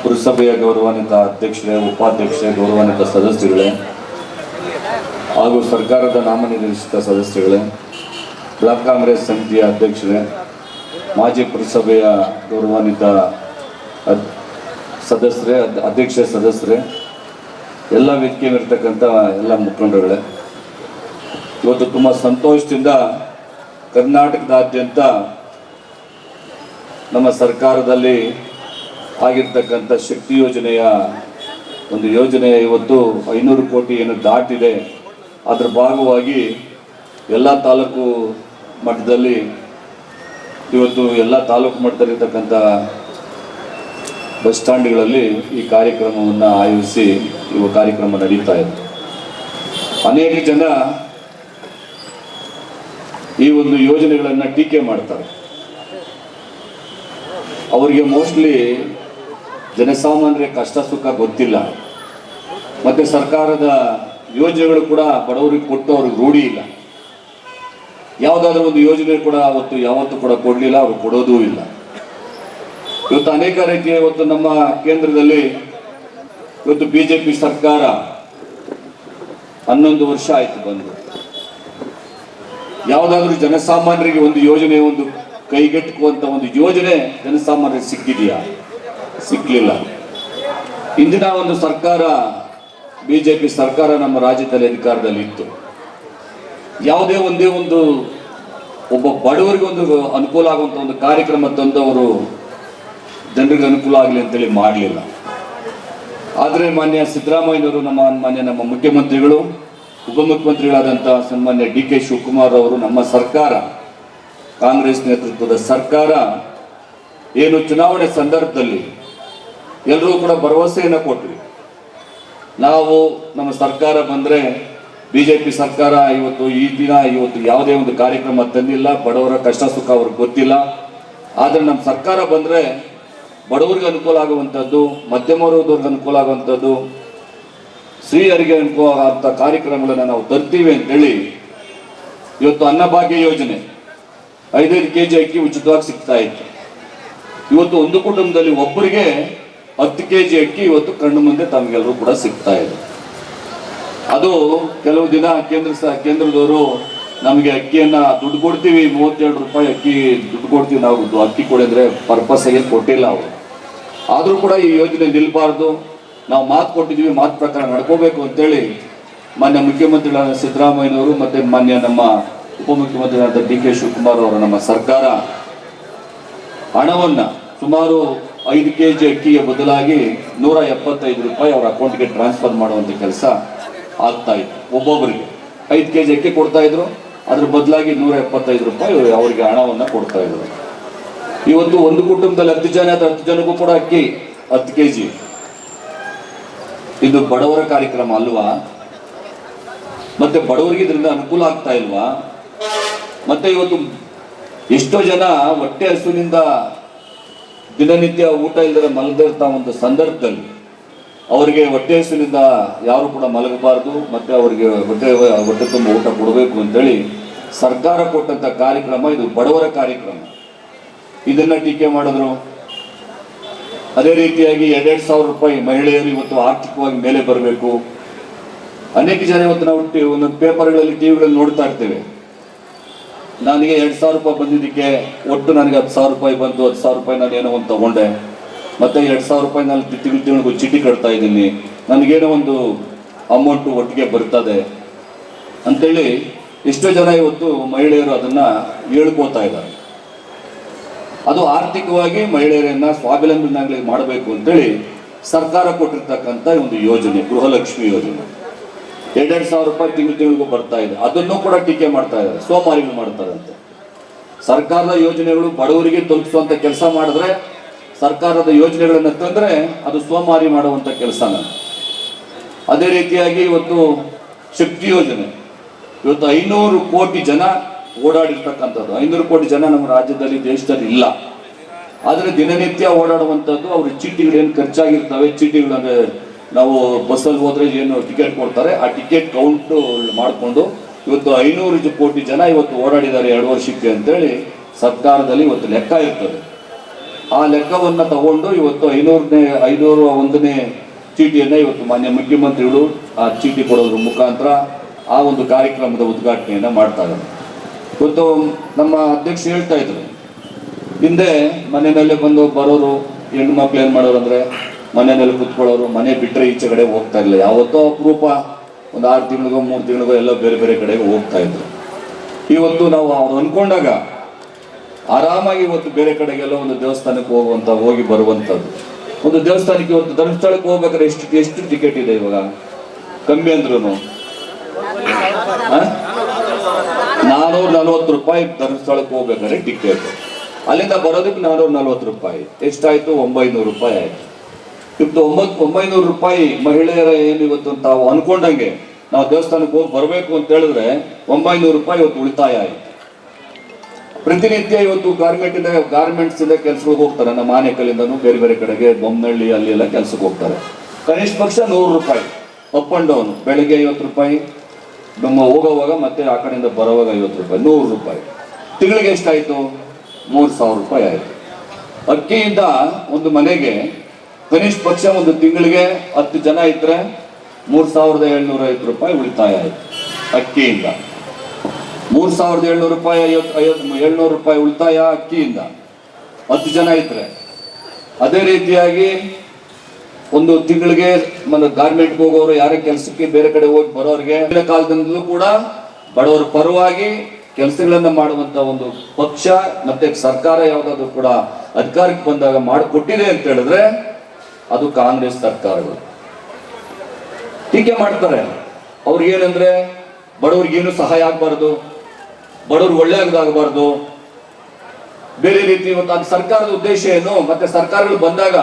ಪುರಸಭೆಯ ಗೌರವಾನ್ವಿತ ಅಧ್ಯಕ್ಷರೇ, ಉಪಾಧ್ಯಕ್ಷರೇ, ಗೌರವಾನ್ವಿತ ಸದಸ್ಯರುಗಳೇ, ಹಾಗೂ ಸರ್ಕಾರದ ನಾಮನಿರ್ದೇಶಿತ ಸದಸ್ಯರುಗಳೇ, ಬ್ಲಾಕ್ ಕಾಂಗ್ರೆಸ್ ಸಮಿತಿಯ ಅಧ್ಯಕ್ಷರೇ, ಮಾಜಿ ಪುರಸಭೆಯ ಗೌರವಾನ್ವಿತ ಸದಸ್ಯರೇ, ಅಧ್ಯಕ್ಷ ಸದಸ್ಯರೇ, ಎಲ್ಲ ವೇದಿಕೆಯಲ್ಲಿರ್ತಕ್ಕಂಥ ಎಲ್ಲ ಮುಖಂಡರುಗಳೇ, ಇವತ್ತು ತುಂಬ ಸಂತೋಷದಿಂದ ಕರ್ನಾಟಕದಾದ್ಯಂತ ನಮ್ಮ ಸರ್ಕಾರದಲ್ಲಿ ಆಗಿರ್ತಕ್ಕಂಥ ಶಕ್ತಿ ಯೋಜನೆಯ ಒಂದು ಯೋಜನೆ ಇವತ್ತು 500 ಕೋಟಿ ಏನು ದಾಟಿದೆ. ಅದರ ಭಾಗವಾಗಿ ಎಲ್ಲ ತಾಲೂಕು ಮಟ್ಟದಲ್ಲಿ ಇವತ್ತು ಎಲ್ಲ ತಾಲೂಕು ಮಟ್ಟದಲ್ಲಿರ್ತಕ್ಕಂಥ ಬಸ್ ಸ್ಟ್ಯಾಂಡ್ಗಳಲ್ಲಿ ಈ ಕಾರ್ಯಕ್ರಮವನ್ನು ಆಯೋಜಿಸಿ ಕಾರ್ಯಕ್ರಮ ನಡೀತಾ ಇದೆ. ಅನೇಕ ಜನ ಈ ಒಂದು ಯೋಜನೆಗಳನ್ನು ಟೀಕೆ ಮಾಡ್ತಾರೆ. ಅವರಿಗೆ ಮೋಸ್ಟ್ಲಿ ಜನಸಾಮಾನ್ಯರ ಕಷ್ಟ ಸುಖ ಗೊತ್ತಿಲ್ಲ, ಮತ್ತು ಸರ್ಕಾರದ ಯೋಜನೆಗಳು ಕೂಡ ಬಡವರಿಗೆ ಕೊಟ್ಟು ಅವ್ರಿಗೆ ರೂಢಿ ಇಲ್ಲ. ಯಾವುದಾದ್ರೂ ಒಂದು ಯೋಜನೆ ಕೂಡ ಯಾವತ್ತೂ ಕೂಡ ಕೊಡಲಿಲ್ಲ, ಅವ್ರು ಕೊಡೋದೂ ಇಲ್ಲ. ಇವತ್ತು ಅನೇಕ ರೀತಿಯ ಇವತ್ತು ನಮ್ಮ ಕೇಂದ್ರದಲ್ಲಿ ಇವತ್ತು BJP ಸರ್ಕಾರ 11 ವರ್ಷ ಆಯಿತು ಬಂದು. ಯಾವುದಾದ್ರೂ ಜನಸಾಮಾನ್ಯರಿಗೆ ಒಂದು ಯೋಜನೆ, ಒಂದು ಕೈಗೆಟುಕುವಂಥ ಒಂದು ಯೋಜನೆ ಜನಸಾಮಾನ್ಯರಿಗೆ ಸಿಕ್ಕಿದೆಯಾ? ಸಿಕ್ಕಲಿಲ್ಲ. ಇಂದಿನ ಒಂದು ಸರ್ಕಾರ, BJP ಸರ್ಕಾರ ನಮ್ಮ ರಾಜ್ಯದಲ್ಲಿ ಅಧಿಕಾರದಲ್ಲಿ ಇತ್ತು. ಯಾವುದೇ ಒಂದೇ ಒಬ್ಬ ಬಡವರಿಗೆ ಒಂದು ಅನುಕೂಲ ಆಗುವಂಥ ಒಂದು ಕಾರ್ಯಕ್ರಮ ತಂದು ಅವರು ಜನರಿಗೆ ಅನುಕೂಲ ಆಗಲಿ ಅಂತೇಳಿ ಮಾಡಲಿಲ್ಲ. ಆದರೆ ಮಾನ್ಯ ಸಿದ್ದರಾಮಯ್ಯನವರು, ನಮ್ಮ ಮುಖ್ಯಮಂತ್ರಿಗಳು, ಉಪಮುಖ್ಯಮಂತ್ರಿಗಳಾದಂಥ ಸನ್ಮಾನ್ಯ DK ಶಿವಕುಮಾರ್ ಅವರು, ನಮ್ಮ ಸರ್ಕಾರ, ಕಾಂಗ್ರೆಸ್ ನೇತೃತ್ವದ ಸರ್ಕಾರ ಏನು ಚುನಾವಣೆ ಸಂದರ್ಭದಲ್ಲಿ ಎಲ್ಲರೂ ಕೂಡ ಭರವಸೆಯನ್ನು ಕೊಟ್ವಿ. ನಾವು ನಮ್ಮ ಸರ್ಕಾರ ಬಂದರೆ, BJP ಸರ್ಕಾರ ಇವತ್ತು ಯಾವುದೇ ಒಂದು ಕಾರ್ಯಕ್ರಮ ತಂದಿಲ್ಲ, ಬಡವರ ಕಷ್ಟ ಸುಖ ಅವ್ರಿಗೆ ಗೊತ್ತಿಲ್ಲ. ಆದರೆ ನಮ್ಮ ಸರ್ಕಾರ ಬಂದರೆ ಬಡವರಿಗೆ ಅನುಕೂಲ ಆಗುವಂಥದ್ದು, ಮಧ್ಯಮ ವರ್ಗದವ್ರಿಗೆ ಅನುಕೂಲ ಆಗುವಂಥದ್ದು, ಸ್ತ್ರೀಯರಿಗೆ ಅನುಕೂಲ ಆಗುವಂಥ ಕಾರ್ಯಕ್ರಮಗಳನ್ನು ನಾವು ತರ್ತೀವಿ ಅಂತೇಳಿ ಇವತ್ತು ಅನ್ನಭಾಗ್ಯ ಯೋಜನೆ 5 kg ಅಕ್ಕಿ ಉಚಿತವಾಗಿ ಸಿಗ್ತಾ ಇತ್ತು. ಇವತ್ತು ಒಂದು ಕುಟುಂಬದಲ್ಲಿ ಒಬ್ಬರಿಗೆ 10 kg ಅಕ್ಕಿ ಇವತ್ತು ಕಣ್ಣು ಮುಂದೆ ತಮಗೆಲ್ಲರೂ ಕೂಡ ಸಿಗ್ತಾ ಇದೆ. ಅದು ಕೆಲವು ದಿನ ಕೇಂದ್ರದವರು ನಮಗೆ ಅಕ್ಕಿಯನ್ನು ದುಡ್ಡು ಕೊಡ್ತೀವಿ, 32 ರೂಪಾಯಿ ಅಕ್ಕಿ ದುಡ್ಡು ಕೊಡ್ತೀವಿ, ನಾವು ಅಕ್ಕಿ ಕೊಡಿ ಅಂದರೆ ಪರ್ಪಸ್ಸಾಗಿ ಕೊಟ್ಟಿಲ್ಲ ಅವರು. ಆದರೂ ಕೂಡ ಈ ಯೋಜನೆ ನಿಲ್ಲಬಾರ್ದು, ನಾವು ಮಾತು ಕೊಟ್ಟಿದ್ದೀವಿ, ಮಾತು ಪ್ರಕಾರ ನಡ್ಕೋಬೇಕು ಅಂತೇಳಿ ಮಾನ್ಯ ಮುಖ್ಯಮಂತ್ರಿಗಳಾದ ಸಿದ್ದರಾಮಯ್ಯನವರು ಮತ್ತು ಮಾನ್ಯ ನಮ್ಮ ಉಪಮುಖ್ಯಮಂತ್ರಿಗಳಾದ DK ಶಿವಕುಮಾರ್ ಅವರು, ನಮ್ಮ ಸರ್ಕಾರ ಹಣವನ್ನು ಸುಮಾರು 5 kg ಅಕ್ಕಿಯ ಬದಲಾಗಿ 175 ರೂಪಾಯಿ ಅವರ ಅಕೌಂಟ್ಗೆ ಟ್ರಾನ್ಸ್ಫರ್ ಮಾಡುವಂಥ ಕೆಲಸ ಆಗ್ತಾ ಇತ್ತು. ಒಬ್ಬೊಬ್ಬರಿಗೆ 5 kg ಅಕ್ಕಿ ಕೊಡ್ತಾ ಇದ್ರು, ಅದ್ರ ಬದಲಾಗಿ 175 ರೂಪಾಯಿ ಅವರಿಗೆ ಹಣವನ್ನು ಕೊಡ್ತಾ ಇದ್ರು. ಇವತ್ತು ಒಂದು ಕುಟುಂಬದಲ್ಲಿ 10 ಜನ, 10 ಜನಕ್ಕೂ ಕೂಡ ಅಕ್ಕಿ 10 kg. ಇದು ಬಡವರ ಕಾರ್ಯಕ್ರಮ ಅಲ್ವಾ? ಮತ್ತೆ ಬಡವರಿಗೆ ಇದರಿಂದ ಅನುಕೂಲ ಆಗ್ತಾ ಇಲ್ವಾ? ಮತ್ತೆ ಇವತ್ತು ಎಷ್ಟೋ ಜನ ಹೊಟ್ಟೆ ಹಸುವಿನಿಂದ ದಿನನಿತ್ಯ ಊಟ ಇಲ್ಲದೆ ಮಲಗದಿರ್ತಾ ಒಂದು ಸಂದರ್ಭದಲ್ಲಿ ಅವರಿಗೆ ಹೊಟ್ಟೆ ಹಸುವಿನಿಂದ ಯಾರು ಕೂಡ ಮಲಗಬಾರ್ದು, ಮತ್ತೆ ಅವರಿಗೆ ಹೊಟ್ಟೆ ತುಂಬ ಊಟ ಕೊಡಬೇಕು ಅಂತೇಳಿ ಸರ್ಕಾರ ಕೊಟ್ಟಂತ ಕಾರ್ಯಕ್ರಮ ಇದು ಬಡವರ ಕಾರ್ಯಕ್ರಮ. ಇದನ್ನ ಟೀಕೆ ಮಾಡಿದ್ರು. ಅದೇ ರೀತಿಯಾಗಿ 2,000 ರೂಪಾಯಿ ಮಹಿಳೆಯರು ಇವತ್ತು ಆರ್ಥಿಕವಾಗಿ ಮೇಲೆ ಬರಬೇಕು. ಅನೇಕ ಜನ ಇವತ್ತು ನಾವು ಒಂದೊಂದು ಪೇಪರ್ಗಳಲ್ಲಿ, ಟಿವಿಗಳಲ್ಲಿ ನೋಡ್ತಾ ಇರ್ತೇವೆ. ನನಗೆ 2,000 ರೂಪಾಯಿ ಬಂದಿದ್ದಕ್ಕೆ ಒಟ್ಟು ನನಗೆ 10,000 ರೂಪಾಯಿ ಬಂತು, 10,000 ರೂಪಾಯಿ ನಾನು ಏನೋ ಒಂದು ತಗೊಂಡೆ, ಮತ್ತೆ 2,000 ರೂಪಾಯಿ ನಾನು ತಿಂಗಳಿಗೆ ಚೀಟಿ ಕಟ್ತಾ ಇದ್ದೀನಿ, ನನಗೇನೋ ಒಂದು ಅಮೌಂಟು ಒಟ್ಟಿಗೆ ಬರ್ತದೆ ಅಂತೇಳಿ ಎಷ್ಟೋ ಜನ ಇವತ್ತು ಮಹಿಳೆಯರು ಅದನ್ನ ಹೇಳ್ಕೋತಾ ಇದ್ದಾರೆ. ಅದು ಆರ್ಥಿಕವಾಗಿ ಮಹಿಳೆಯರನ್ನ ಸ್ವಾವಲಂಬನಾಗಿ ಮಾಡಬೇಕು ಅಂತೇಳಿ ಸರ್ಕಾರ ಕೊಟ್ಟಿರ್ತಕ್ಕಂಥ ಒಂದು ಯೋಜನೆ, ಗೃಹಲಕ್ಷ್ಮಿ ಯೋಜನೆ. 2,000 ರೂಪಾಯಿ ತಿಂಗಳಿಗೂ ಬರ್ತಾ ಇದೆ. ಅದನ್ನು ಕೂಡ ಟೀಕೆ ಮಾಡ್ತಾ ಇದ್ದಾರೆ, ಸೋಮಾರಿಗಳು ಮಾಡ್ತಾರಂತೆ. ಸರ್ಕಾರದ ಯೋಜನೆಗಳು ಬಡವರಿಗೆ ತಲುಪಿಸುವಂತ ಕೆಲಸ ಮಾಡಿದ್ರೆ, ಸರ್ಕಾರದ ಯೋಜನೆಗಳನ್ನು ತಂದ್ರೆ ಅದು ಸೋಮಾರಿ ಮಾಡುವಂತ ಕೆಲಸನ. ಅದೇ ರೀತಿಯಾಗಿ ಇವತ್ತು ಶಕ್ತಿ ಯೋಜನೆ, ಇವತ್ತು 500 ಕೋಟಿ ಜನ ಓಡಾಡಿರ್ತಕ್ಕಂಥದ್ದು. 500 ಕೋಟಿ ಜನ ನಮ್ಮ ರಾಜ್ಯದಲ್ಲಿ, ದೇಶದಲ್ಲಿ ಇಲ್ಲ. ಆದರೆ ದಿನನಿತ್ಯ ಓಡಾಡುವಂಥದ್ದು. ಅವ್ರ ಚೀಟಿಗಳೇನು ಖರ್ಚಾಗಿರ್ತವೆ, ಚೀಟಿಗಳಂದ್ರೆ ನಾವು ಬಸ್ಸಲ್ಲಿ ಹೋದ್ರೆ ಏನು ಟಿಕೆಟ್ ಕೊಡ್ತಾರೆ, ಆ ಟಿಕೆಟ್ ಕೌಂಟ್ ಮಾಡಿಕೊಂಡು ಇವತ್ತು 500 ಕೋಟಿ ಜನ ಇವತ್ತು ಓಡಾಡಿದ್ದಾರೆ 2 ವರ್ಷಕ್ಕೆ ಅಂತೇಳಿ ಸರ್ಕಾರದಲ್ಲಿ ಇವತ್ತು ಲೆಕ್ಕ ಇರ್ತದೆ. ಆ ಲೆಕ್ಕವನ್ನು ತಗೊಂಡು ಇವತ್ತು 501ನೇ ಚೀಟಿಯನ್ನು ಇವತ್ತು ಮಾನ್ಯ ಮುಖ್ಯಮಂತ್ರಿಗಳು ಆ ಚೀಟಿ ಕೊಡೋದ್ರ ಮುಖಾಂತರ ಆ ಒಂದು ಕಾರ್ಯಕ್ರಮದ ಉದ್ಘಾಟನೆಯನ್ನು ಮಾಡ್ತಾ ಇದ್ದಾರೆ. ಇವತ್ತು ನಮ್ಮ ಅಧ್ಯಕ್ಷ ಹೇಳ್ತಾ ಇದ್ರು, ಹಿಂದೆ ಮನೆಯಲ್ಲೇ ಬಂದು ಬರೋರು ಹೆಣ್ಣು ಮಕ್ಳು ಏನು ಮಾಡೋರು ಅಂದರೆ ಮನೆಯಲ್ಲಿ ಕುತ್ಕೊಳ್ಳೋರು, ಮನೆ ಬಿಟ್ಟರೆ ಈಚೆ ಕಡೆ ಹೋಗ್ತಾ ಇಲ್ಲ. ಯಾವತ್ತೋ ಅಪರೂಪ ಒಂದು 6 ತಿಂಗಳಿಗೋ 3 ತಿಂಗಳಿಗೋ ಎಲ್ಲ ಬೇರೆ ಬೇರೆ ಕಡೆಗೆ ಹೋಗ್ತಾ ಇದ್ರು. ಇವತ್ತು ನಾವು ಅವ್ರು ಅಂದ್ಕೊಂಡಾಗ ಆರಾಮಾಗಿ ಇವತ್ತು ಬೇರೆ ಕಡೆಗೆಲ್ಲ ಒಂದು ದೇವಸ್ಥಾನಕ್ಕೆ ಹೋಗಿ ಬರುವಂಥದ್ದು. ಒಂದು ದೇವಸ್ಥಾನಕ್ಕೆ ಇವತ್ತು ಧರ್ಮಸ್ಥಳಕ್ಕೆ ಹೋಗ್ಬೇಕಾದ್ರೆ ಎಷ್ಟು ಟಿಕೆಟ್ ಇದೆ ಇವಾಗ? ಕಮ್ಮಿ ಅಂದ್ರೂ 400 440 ರೂಪಾಯಿ ಧರ್ಮಸ್ಥಳಕ್ಕೆ ಹೋಗ್ಬೇಕಾದ್ರೆ ಟಿಕೆಟ್, ಅಲ್ಲಿಂದ ಬರೋದಕ್ಕೆ 440 ರೂಪಾಯಿ, ಎಷ್ಟಾಯ್ತು? 900 ರೂಪಾಯಿ ಆಯ್ತು. ಇವತ್ತು 900 ರೂಪಾಯಿ ಮಹಿಳೆಯರ ಏನು ಇವತ್ತು ತಾವು ಅನ್ಕೊಂಡಂಗೆ ನಾವು ದೇವಸ್ಥಾನಕ್ಕೆ ಹೋಗಿ ಬರಬೇಕು ಅಂತ ಹೇಳಿದ್ರೆ 900 ರೂಪಾಯಿ ಇವತ್ತು ಉಳಿತಾಯ ಆಯ್ತು. ಪ್ರತಿನಿತ್ಯ ಇವತ್ತು ಗಾರ್ಮೆಂಟ್ಸ್ ಇಂದ ಕೆಲ್ಸಕ್ಕೆ ಹೋಗ್ತಾರೆ, ನಮ್ಮ ಆನೇಕಲ್ಲಿಂದನೂ ಬೇರೆ ಬೇರೆ ಕಡೆಗೆ ಬೊಮ್ಮನಹಳ್ಳಿ ಅಲ್ಲಿ ಎಲ್ಲ ಕೆಲ್ಸಕ್ಕೆ ಹೋಗ್ತಾರೆ. ಕನಿಷ್ಠ ಪಕ್ಷ 100 ರೂಪಾಯಿ ಅಪ್ ಅಂಡ್ ಡೌನ್, ಬೆಳಗ್ಗೆ 50 ರೂಪಾಯಿ, ನಮ್ಮ ಹೋಗೋವಾಗ ಮತ್ತೆ ಆ ಕಡೆಯಿಂದ ಬರೋವಾಗ 50 ರೂಪಾಯಿ, 100 ರೂಪಾಯಿ. ತಿಂಗಳಿಗೆ ಎಷ್ಟಾಯ್ತು? 3000 ರೂಪಾಯಿ ಆಯ್ತು. ಅಕ್ಕಿಯಿಂದ ಒಂದು ಮನೆಗೆ ಕನಿಷ್ಠ ಪಕ್ಷ ಒಂದು ತಿಂಗಳಿಗೆ 10 ಜನ ಇದ್ರೆ 3750 ರೂಪಾಯಿ ಉಳಿತಾಯ ಆಯ್ತು. ಅಕ್ಕಿಯಿಂದ 3750 ರೂಪಾಯಿ, 700 ರೂಪಾಯಿ ಉಳಿತಾಯ ಅಕ್ಕಿಯಿಂದ 10 ಜನ ಇದ್ರೆ. ಅದೇ ರೀತಿಯಾಗಿ ಒಂದು ತಿಂಗಳಿಗೆ ಗಾರ್ಮೆಂಟ್ಗೆ ಹೋಗೋರು, ಯಾರೇ ಕೆಲಸಕ್ಕೆ ಬೇರೆ ಕಡೆ ಹೋಗಿ ಬರೋರಿಗೆ ಕಾಲದಿಂದಲೂ ಕೂಡ ಬಡವರ ಪರವಾಗಿ ಕೆಲಸಗಳನ್ನ ಮಾಡುವಂತ ಒಂದು ಪಕ್ಷ ಮತ್ತೆ ಸರ್ಕಾರ ಯಾವ್ದಾದ್ರು ಕೂಡ ಅಧಿಕಾರಕ್ಕೆ ಬಂದಾಗ ಮಾಡಿಕೊಟ್ಟಿದೆ ಅಂತ ಹೇಳಿದ್ರೆ ಅದು ಕಾಂಗ್ರೆಸ್ ಸರ್ಕಾರಗಳು. ಟೀಕೆ ಮಾಡ್ತಾರೆ ಅವ್ರಿಗೆ ಏನಂದ್ರೆ ಬಡವ್ರಿಗೇನು ಸಹಾಯ ಆಗ್ಬಾರ್ದು, ಬಡವ್ರಿಗೆ ಒಳ್ಳೆಯದಾಗಬಾರ್ದು, ಬೇರೆ ರೀತಿ. ಇವತ್ತು ಅದು ಸರ್ಕಾರದ ಉದ್ದೇಶ ಏನು? ಮತ್ತೆ ಸರ್ಕಾರಗಳು ಬಂದಾಗ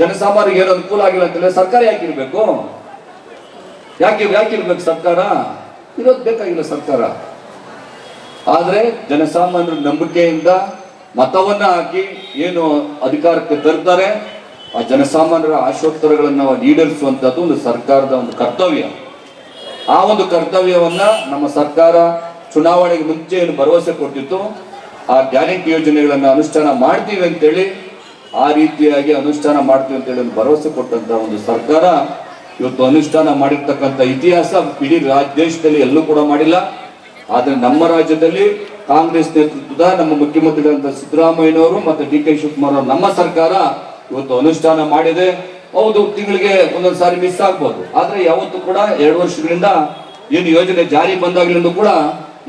ಜನಸಾಮಾನ್ಯರಿಗೆ ಏನು ಅನುಕೂಲ ಆಗಿಲ್ಲ ಅಂತಂದ್ರೆ ಸರ್ಕಾರ ಯಾಕಿರ್ಬೇಕು? ಯಾಕಿರ್ಬೇಕು ಸರ್ಕಾರ? ಇರೋದು ಬೇಕಾಗಿಲ್ಲ ಸರ್ಕಾರ. ಆದ್ರೆ ಜನಸಾಮಾನ್ಯರ ನಂಬಿಕೆಯಿಂದ ಮತವನ್ನ ಹಾಕಿ ಏನು ಅಧಿಕಾರಕ್ಕೆ ತರ್ತಾರೆ, ಆ ಜನಸಾಮಾನ್ಯರ ಆಶೋತ್ತರಗಳನ್ನ ಈಡೇರಿಸುವಂತದ್ದು ಒಂದು ಸರ್ಕಾರದ ಒಂದು ಕರ್ತವ್ಯ. ಆ ಒಂದು ಕರ್ತವ್ಯವನ್ನ ನಮ್ಮ ಸರ್ಕಾರ ಚುನಾವಣೆಗೆ ಮುಂಚೆ ಏನು ಭರವಸೆ ಕೊಟ್ಟಿತ್ತು, ಆ ಗ್ಯಾರಂಟಿ ಯೋಜನೆಗಳನ್ನ ಅನುಷ್ಠಾನ ಮಾಡ್ತೀವಿ ಅಂತೇಳಿ, ಆ ರೀತಿಯಾಗಿ ಅನುಷ್ಠಾನ ಮಾಡ್ತೀವಿ ಅಂತೇಳಿ ಒಂದು ಭರವಸೆ ಕೊಟ್ಟಂತ ಒಂದು ಸರ್ಕಾರ ಇವತ್ತು ಅನುಷ್ಠಾನ ಮಾಡಿರ್ತಕ್ಕಂಥ ಇತಿಹಾಸ ಇಡೀ ದೇಶದಲ್ಲಿ ಎಲ್ಲೂ ಕೂಡ ಮಾಡಿಲ್ಲ. ಆದ್ರೆ ನಮ್ಮ ರಾಜ್ಯದಲ್ಲಿ ಕಾಂಗ್ರೆಸ್ ನೇತೃತ್ವದ ನಮ್ಮ ಮುಖ್ಯಮಂತ್ರಿಗಳಂತ ಸಿದ್ದರಾಮಯ್ಯನವರು ಮತ್ತೆ ಡಿ.ಕೆ. ಶಿವಕುಮಾರ್ ಅವರು ನಮ್ಮ ಸರ್ಕಾರ ಇವತ್ತು ಅನುಷ್ಠಾನ ಮಾಡಿದೆ. ಹೌದು, ತಿಂಗಳಿಗೆ ಒಂದೊಂದು ಸಾರಿ ಮಿಸ್ ಆಗ್ಬೋದು, ಆದ್ರೆ ಯಾವತ್ತೂ ಕೂಡ 2 ವರ್ಷಗಳಿಂದ ಏನು ಯೋಜನೆ ಜಾರಿ ಬಂದಾಗ್ಲಿಂದ ಕೂಡ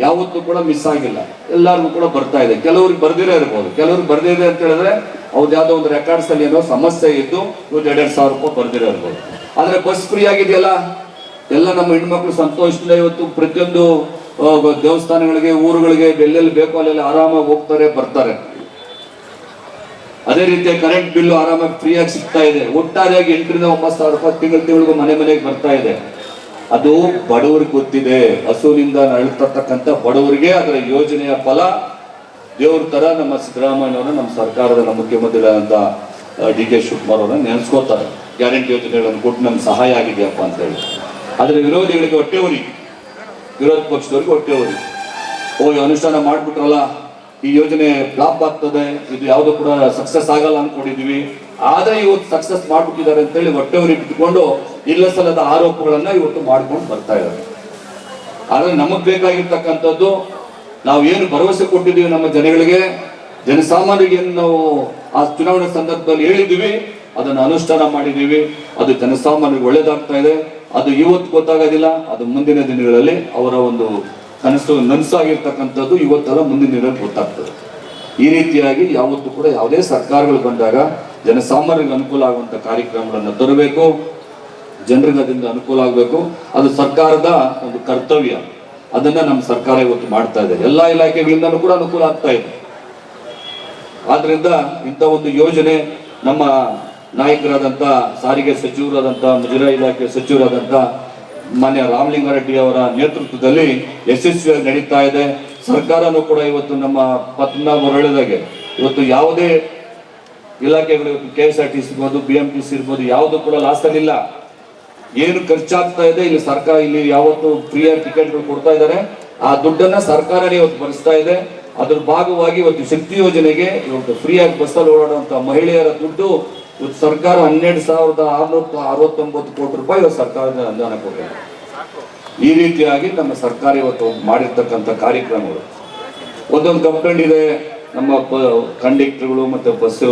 ಯಾವತ್ತೂ ಕೂಡ ಮಿಸ್ ಆಗಿಲ್ಲ. ಎಲ್ಲರಿಗೂ ಕೂಡ ಬರ್ತಾ ಇದೆ. ಕೆಲವ್ರಿಗೆ ಬರ್ದಿರೇ ಇರ್ಬೋದು, ಕೆಲವ್ರಿಗೆ ಬರ್ದಿದೆ ಅಂತ ಹೇಳಿದ್ರೆ ಅವ್ರದ್ದು ಯಾವ್ದೋ ಒಂದು ರೆಕಾರ್ಡ್ಸ್ ಅಲ್ಲಿ ಏನೋ ಸಮಸ್ಯೆ ಇದ್ದು ಇವತ್ತು 2,000 ರೂಪಾಯಿ ಬರ್ದಿರೇ ಇರ್ಬೋದು. ಆದ್ರೆ ಬಸ್ ಫ್ರೀ ಆಗಿದೆಯಲ್ಲ, ಎಲ್ಲ ನಮ್ಮ ಹೆಣ್ಮಕ್ಳು ಸಂತೋಷದಿಂದ ಇವತ್ತು ಪ್ರತಿಯೊಂದು ದೇವಸ್ಥಾನಗಳಿಗೆ, ಊರುಗಳಿಗೆ, ಎಲ್ಲೆಲ್ಲಿ ಬೇಕೋ ಅಲ್ಲೆಲ್ಲ ಆರಾಮಾಗಿ ಹೋಗ್ತಾರೆ, ಬರ್ತಾರೆ. ಅದೇ ರೀತಿಯ ಕರೆಂಟ್ ಬಿಲ್ಲು ಆರಾಮಾಗಿ ಫ್ರೀಯಾಗಿ ಸಿಗ್ತಾ ಇದೆ. ಒಟ್ಟಾರೆಯಾಗಿ 8,000 ರಿಂದ 9,000 ರೂಪಾಯಿ ತಿಂಗಳಿಗೂ ಮನೆಗೆ ಬರ್ತಾ ಇದೆ. ಅದು ಬಡವರಿಗೆ ಗೊತ್ತಿದೆ. ಹಸುವಿನಿಂದ ನಳೀತಕ್ಕಂಥ ಬಡವರಿಗೆ ಅದರ ಯೋಜನೆಯ ಫಲ ದೇವ್ರ ತರ ನಮ್ಮ ಸಿದ್ದರಾಮಯ್ಯನವರು, ನಮ್ಮ ಸರ್ಕಾರದ ನಮ್ಮ ಮುಖ್ಯಮಂತ್ರಿಗಳಂತ ಡಿ.ಕೆ. ಶಿವಕುಮಾರ್ ಅವರನ್ನ ನೆನೆಸ್ಕೋತಾರೆ. ಗ್ಯಾರಂಟಿ ಯೋಜನೆಗಳನ್ನು ಕೊಟ್ಟು ನಮ್ಗೆ ಸಹಾಯ ಆಗಿದೆಯಪ್ಪ ಅಂತ ಹೇಳಿ. ಆದ್ರೆ ವಿರೋಧಿಗಳಿಗೆ ಹೊಟ್ಟೆವರಿ, ವಿರೋಧ ಪಕ್ಷದವ್ರಿಗೆ ಹೊಟ್ಟೆವರಿ. ಅನುಷ್ಠಾನ ಮಾಡ್ಬಿಟ್ರಲ್ಲ, ಈ ಯೋಜನೆ ಫ್ಲಾಪ್ ಆಗ್ತದೆ, ಇದು ಯಾವ್ದು ಕೂಡ ಸಕ್ಸಸ್ ಆಗಲ್ಲ ಅನ್ಕೊಂಡಿದೀವಿ, ಆದ್ರೆ ಇವತ್ತು ಸಕ್ಸಸ್ ಮಾಡ್ಬಿಟ್ಟಿದ್ದಾರೆ ಅಂತೇಳಿ ಹೊಟ್ಟೆವರಿ ಇಟ್ಕೊಂಡು ಇಲ್ಲ ಸಲ್ಲದ ಆರೋಪಗಳನ್ನ ಇವತ್ತು ಮಾಡ್ಕೊಂಡು ಬರ್ತಾ ಇದ್ದಾರೆ. ಆದ್ರೆ ನಮಗ್ ಬೇಕಾಗಿರ್ತಕ್ಕಂಥದ್ದು, ನಾವು ಏನು ಭರವಸೆ ಕೊಟ್ಟಿದ್ದೀವಿ ನಮ್ಮ ಜನಗಳಿಗೆ, ಜನಸಾಮಾನ್ಯರಿಗೆ ಏನು ನಾವು ಆ ಚುನಾವಣೆ ಸಂದರ್ಭದಲ್ಲಿ ಹೇಳಿದ್ದೀವಿ, ಅದನ್ನು ಅನುಷ್ಠಾನ ಮಾಡಿದ್ದೀವಿ. ಅದು ಜನಸಾಮಾನ್ಯರಿಗೆ ಒಳ್ಳೇದಾಗ್ತಾ ಇದೆ. ಅದು ಇವತ್ತು ಗೊತ್ತಾಗೋದಿಲ್ಲ, ಅದು ಮುಂದಿನ ದಿನಗಳಲ್ಲಿ ಅವರ ಒಂದು ನನಸಾಗಿರ್ತಕ್ಕಂಥದ್ದು ಇವತ್ತರ ಮುಂದಿನ ದಿನಗಳಲ್ಲಿ ಗೊತ್ತಾಗ್ತದೆ. ಈ ರೀತಿಯಾಗಿ ಯಾವತ್ತೂ ಕೂಡ ಯಾವುದೇ ಸರ್ಕಾರಗಳು ಬಂದಾಗ ಜನಸಾಮಾನ್ಯರಿಗೆ ಅನುಕೂಲ ಆಗುವಂತ ಕಾರ್ಯಕ್ರಮಗಳನ್ನು ತರಬೇಕು, ಜನರಿಗೆ ಅದರಿಂದ ಅನುಕೂಲ ಆಗಬೇಕು. ಅದು ಸರ್ಕಾರದ ಒಂದು ಕರ್ತವ್ಯ. ಅದನ್ನ ನಮ್ಮ ಸರ್ಕಾರ ಇವತ್ತು ಮಾಡ್ತಾ ಇದೆ. ಎಲ್ಲಾ ಇಲಾಖೆಗಳಿಂದಲೂ ಕೂಡ ಅನುಕೂಲ ಆಗ್ತಾ ಇದೆ. ಆದ್ರಿಂದ ಇಂಥ ಒಂದು ಯೋಜನೆ ನಮ್ಮ ನಾಯಕರಾದಂಥ, ಸಾರಿಗೆ ಸಚಿವರಾದಂಥ, ಮುಜರಾಯಿ ಇಲಾಖೆ ಸಚಿವರಾದಂಥ ಮಾನ್ಯ ರಾಮಲಿಂಗಾರೆಡ್ಡಿ ಅವರ ನೇತೃತ್ವದಲ್ಲಿ ಯಶಸ್ವಿಯಾಗಿ ನಡೀತಾ ಇದೆ. ಸರ್ಕಾರನೂ ಕೂಡ ಇವತ್ತು ನಮ್ಮ ಪದ್ಮನಾಭ್ ಅವರು ಹೇಳಿದಾಗೆ ಇವತ್ತು ಯಾವುದೇ ಇಲಾಖೆಗಳು, KSRTC ಇರ್ಬೋದು, BMTC ಇರ್ಬೋದು, ಯಾವುದು ಕೂಡ ಲಾಸ್ ಅಲ್ಲಿಲ್ಲ. ಏನು ಖರ್ಚಾಗ್ತಾ ಇದೆ ಇಲ್ಲಿ ಸರ್ಕಾರ, ಇಲ್ಲಿ ಯಾವತ್ತು ಫ್ರೀಯಾಗಿ ಟಿಕೆಟ್ಗಳು ಕೊಡ್ತಾ ಇದ್ದಾರೆ, ಆ ದುಡ್ಡನ್ನ ಸರ್ಕಾರನೇ ಇವತ್ತು ಭರಿಸ್ತಾ ಇದೆ. ಅದ್ರ ಭಾಗವಾಗಿ ಇವತ್ತು ಶಕ್ತಿ ಯೋಜನೆಗೆ ಇವತ್ತು ಫ್ರೀಯಾಗಿ ಬಸ್ಸಲ್ಲಿ ಓಡಾಡುವಂತ ಮಹಿಳೆಯರ ದುಡ್ಡು ಇವತ್ತು ಸರ್ಕಾರ 12,669 ಕೋಟಿ ರೂಪಾಯಿ ಇವತ್ತು ಸರ್ಕಾರದ ಅನುದಾನ ಕೊಟ್ಟಿದೆ. ಈ ರೀತಿಯಾಗಿ ನಮ್ಮ ಸರ್ಕಾರ ಇವತ್ತು ಮಾಡಿರ್ತಕ್ಕಂಥ ಕಾರ್ಯಕ್ರಮಗಳು. ಒಂದೊಂದು ಕಂಪ್ಲೇಂಟ್ ಇದೆ, ನಮ್ಮ ಕಂಡಕ್ಟರ್ಗಳು ಮತ್ತೆ ಬಸ್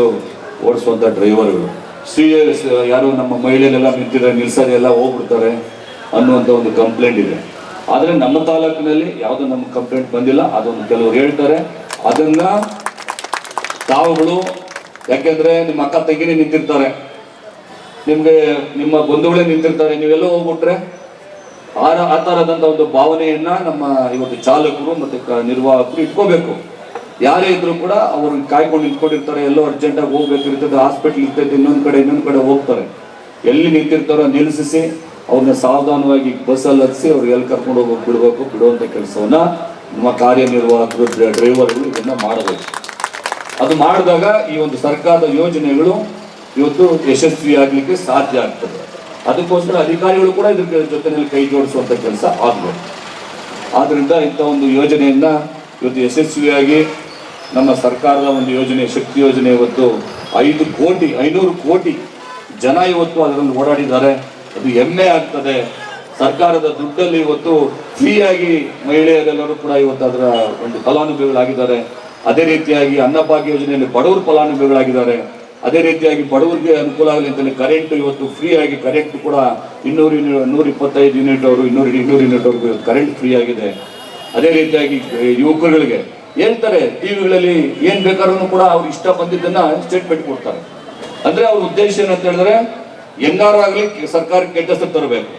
ಓಡಿಸುವಂತ ಡ್ರೈವರ್ಗಳು ಯಾರು ನಮ್ಮ ಮಹಿಳೆಯರೆಲ್ಲ ನಿಲ್ಸದೆ ಎಲ್ಲ ಹೋಗ್ಬಿಡ್ತಾರೆ ಅನ್ನುವಂಥ ಒಂದು ಕಂಪ್ಲೇಂಟ್ ಇದೆ. ಆದ್ರೆ ನಮ್ಮ ತಾಲೂಕಿನಲ್ಲಿ ಯಾವುದು ನಮ್ಗೆ ಕಂಪ್ಲೇಂಟ್ ಬಂದಿಲ್ಲ. ಅದೊಂದು ಕೆಲವರು ಹೇಳ್ತಾರೆ, ಅದನ್ನ ತಾವುಗಳು, ಯಾಕೆಂದ್ರೆ ನಿಮ್ಮ ಅಕ್ಕ ತಂಗಿನೇ ನಿಂತಿರ್ತಾರೆ, ನಿಮ್ಗೆ ನಿಮ್ಮ ಬಂಧುಗಳೇ ನಿಂತಿರ್ತಾರೆ, ನೀವೆಲ್ಲ ಹೋಗ್ಬಿಟ್ರೆ ಆ ಥರದಂಥ ಒಂದು ಭಾವನೆಯನ್ನ ನಮ್ಮ ಇವತ್ತು ಚಾಲಕರು ಮತ್ತು ನಿರ್ವಾಹಕರು ಇಟ್ಕೋಬೇಕು. ಯಾರೇ ಇದ್ರು ಕೂಡ ಅವರು ಕಾಯ್ಕೊಂಡು ನಿಂತ್ಕೊಂಡಿರ್ತಾರೆ, ಎಲ್ಲೋ ಅರ್ಜೆಂಟಾಗಿ ಹೋಗ್ಬೇಕಿರ್ತದೆ, ಹಾಸ್ಪಿಟ್ಲ್ ಇರ್ತೈತೆ, ಇನ್ನೊಂದು ಕಡೆ ಹೋಗ್ತಾರೆ. ಎಲ್ಲಿ ನಿಂತಿರ್ತಾರೋ ನಿಲ್ಲಿಸಿ ಅವ್ರನ್ನ ಸಾವಧಾನವಾಗಿ ಬಸ್ಸಲ್ಲಿ ಹತ್ತಿಸಿ ಅವ್ರಿಗೆ ಎಲ್ಲಿ ಕರ್ಕೊಂಡು ಹೋಗೋಕೆ ಬಿಡುವಂಥ ಕೆಲಸವನ್ನ ನಮ್ಮ ಕಾರ್ಯನಿರ್ವಾಹಕರು ಡ್ರೈವರ್ಗಳು ಇದನ್ನ ಮಾಡಬೇಕು. ಅದು ಮಾಡಿದಾಗ ಈ ಒಂದು ಸರ್ಕಾರದ ಯೋಜನೆಗಳು ಇವತ್ತು ಯಶಸ್ವಿಯಾಗಲಿಕ್ಕೆ ಸಾಧ್ಯ ಆಗ್ತದೆ. ಅದಕ್ಕೋಸ್ಕರ ಅಧಿಕಾರಿಗಳು ಕೂಡ ಇದ್ರ ಜೊತೆಯಲ್ಲಿ ಕೈ ಜೋಡಿಸುವಂಥ ಕೆಲಸ ಆಗಬೇಕು. ಆದ್ದರಿಂದ ಇಂಥ ಒಂದು ಯೋಜನೆಯನ್ನ ಇವತ್ತು ಯಶಸ್ವಿಯಾಗಿ ನಮ್ಮ ಸರ್ಕಾರದ ಒಂದು ಯೋಜನೆ, ಶಕ್ತಿ ಯೋಜನೆ, ಇವತ್ತು 500 ಕೋಟಿ ಜನ ಇವತ್ತು ಅದರಲ್ಲಿ ಓಡಾಡಿದ್ದಾರೆ. ಅದು ಹೆಮ್ಮೆ ಆಗ್ತದೆ. ಸರ್ಕಾರದ ದುಡ್ಡಲ್ಲಿ ಇವತ್ತು ಫ್ರೀಯಾಗಿ ಮಹಿಳೆಯರೆಲ್ಲರೂ ಕೂಡ ಇವತ್ತು ಅದರ ಒಂದು ಫಲಾನುಭವಿಗಳಾಗಿದ್ದಾರೆ. ಅದೇ ರೀತಿಯಾಗಿ ಅನ್ನಭಾಗ್ಯ ಯೋಜನೆಯಲ್ಲಿ ಬಡವರು ಫಲಾನುಭವಿಗಳಾಗಿದ್ದಾರೆ. ಅದೇ ರೀತಿಯಾಗಿ ಬಡವರಿಗೆ ಅನುಕೂಲ ಆಗಲಿ ಅಂತೇಳಿ ಕರೆಂಟ್ ಇವತ್ತು ಫ್ರೀ ಆಗಿ ಕರೆಂಟ್ ಕೂಡ 125 ಯೂನಿಟ್ ಅವರು 200 ಯೂನಿಟ್ ಅವ್ರಿಗೆ ಕರೆಂಟ್ ಫ್ರೀ ಆಗಿದೆ. ಅದೇ ರೀತಿಯಾಗಿ ಯುವಕರುಗಳಿಗೆ ಹೇಳ್ತಾರೆ, ಟಿವಿಗಳಲ್ಲಿ ಏನ್ ಬೇಕಾದ್ರೂ ಕೂಡ ಅವ್ರು ಇಷ್ಟ ಬಂದಿದ್ದನ್ನ ಸ್ಟೇಟ್ಮೆಂಟ್ ಕೊಡ್ತಾರೆ. ಅಂದ್ರೆ ಅವ್ರ ಉದ್ದೇಶ ಏನಂತ ಹೇಳಿದ್ರೆ ಹೆಂಗಾರಾಗ್ಲಿ ಸರ್ಕಾರಕ್ಕೆ ಕೆಟ್ಟ ಹೆಸರು ತರಬೇಕು,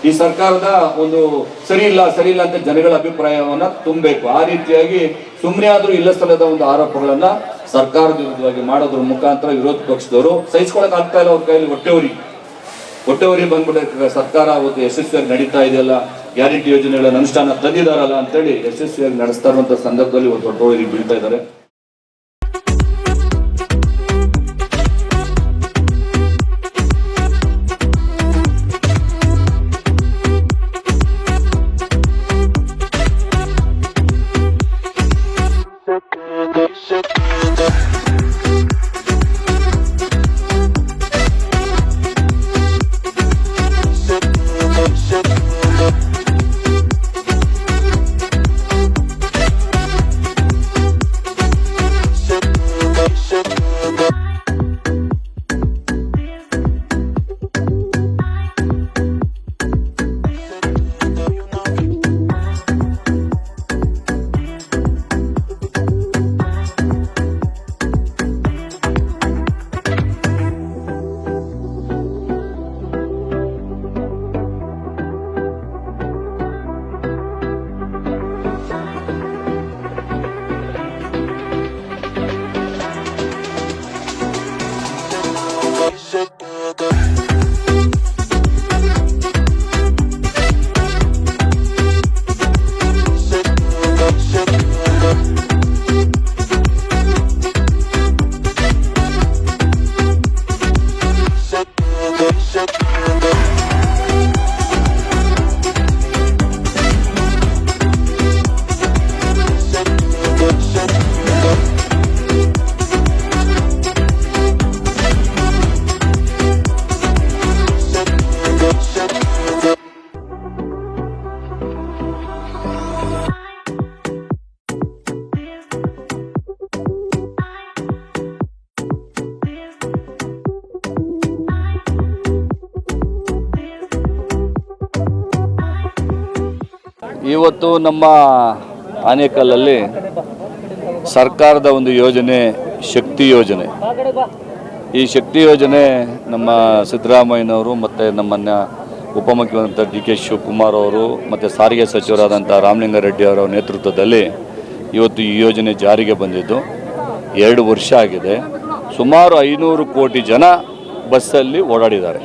ಈ ಸರ್ಕಾರದ ಒಂದು ಸರಿ ಇಲ್ಲ ಅಂತ ಜನಗಳ ಅಭಿಪ್ರಾಯವನ್ನ ತುಂಬಬೇಕು. ಆ ರೀತಿಯಾಗಿ ಸುಮ್ಮನೆ ಆದ್ರೂ ಇಲ್ಲ ಸ್ಥಳದ ಒಂದು ಆರೋಪಗಳನ್ನ ಸರ್ಕಾರದ ವಿರುದ್ಧವಾಗಿ ಮಾಡೋದ್ರ ಮುಖಾಂತರ ವಿರೋಧ ಪಕ್ಷದವರು ಸಹಿಸ್ಕೊಳಕ್ ಆಗ್ತಾ ಇಲ್ಲ. ಅವ್ರ ಕೈಯಲ್ಲಿ ಹೊಟ್ಟೆವರಿ ಬಂದ್ಬಿಟ್ಟು ಸರ್ಕಾರ ಅವತ್ತು ಯಶಸ್ವಿಯಾಗಿ ನಡೀತಾ ಇದೆಯಲ್ಲ, ಗ್ಯಾರಂಟಿ ಯೋಜನೆಗಳ ಅನುಷ್ಠಾನ ತಂದಿದಾರಲ್ಲ ಅಂತೇಳಿ ಯಶಸ್ವಿಯಾಗಿ ನಡೆಸ್ತಾ ಇರುವಂತ ಸಂದರ್ಭದಲ್ಲಿ ಇವತ್ತು ಹೊಟ್ಟೆವರಿ ಬೀಳ್ತಾ ಇದ್ದಾರೆ. ಇವತ್ತು ನಮ್ಮ ಆನೇಕಲ್ಲಲ್ಲಿ ಸರ್ಕಾರದ ಒಂದು ಯೋಜನೆ ಶಕ್ತಿ ಯೋಜನೆ. ಈ ಶಕ್ತಿ ಯೋಜನೆ ನಮ್ಮ ಸಿದ್ದರಾಮಯ್ಯನವರು ಮತ್ತು ನಮ್ಮನ್ನ ಉಪಮುಖ್ಯಮಂತ್ರಿ ಡಿ ಕೆ ಶಿವಕುಮಾರ್ ಅವರು ಮತ್ತು ಸಾರಿಗೆ ಸಚಿವರಾದಂಥ ರಾಮಲಿಂಗಾರೆಡ್ಡಿ ಅವರ ನೇತೃತ್ವದಲ್ಲಿ ಇವತ್ತು ಈ ಯೋಜನೆ ಜಾರಿಗೆ ಬಂದಿದ್ದು 2 ವರ್ಷ ಆಗಿದೆ. ಸುಮಾರು 500 ಕೋಟಿ ಜನ ಬಸ್ಸಲ್ಲಿ ಓಡಾಡಿದ್ದಾರೆ.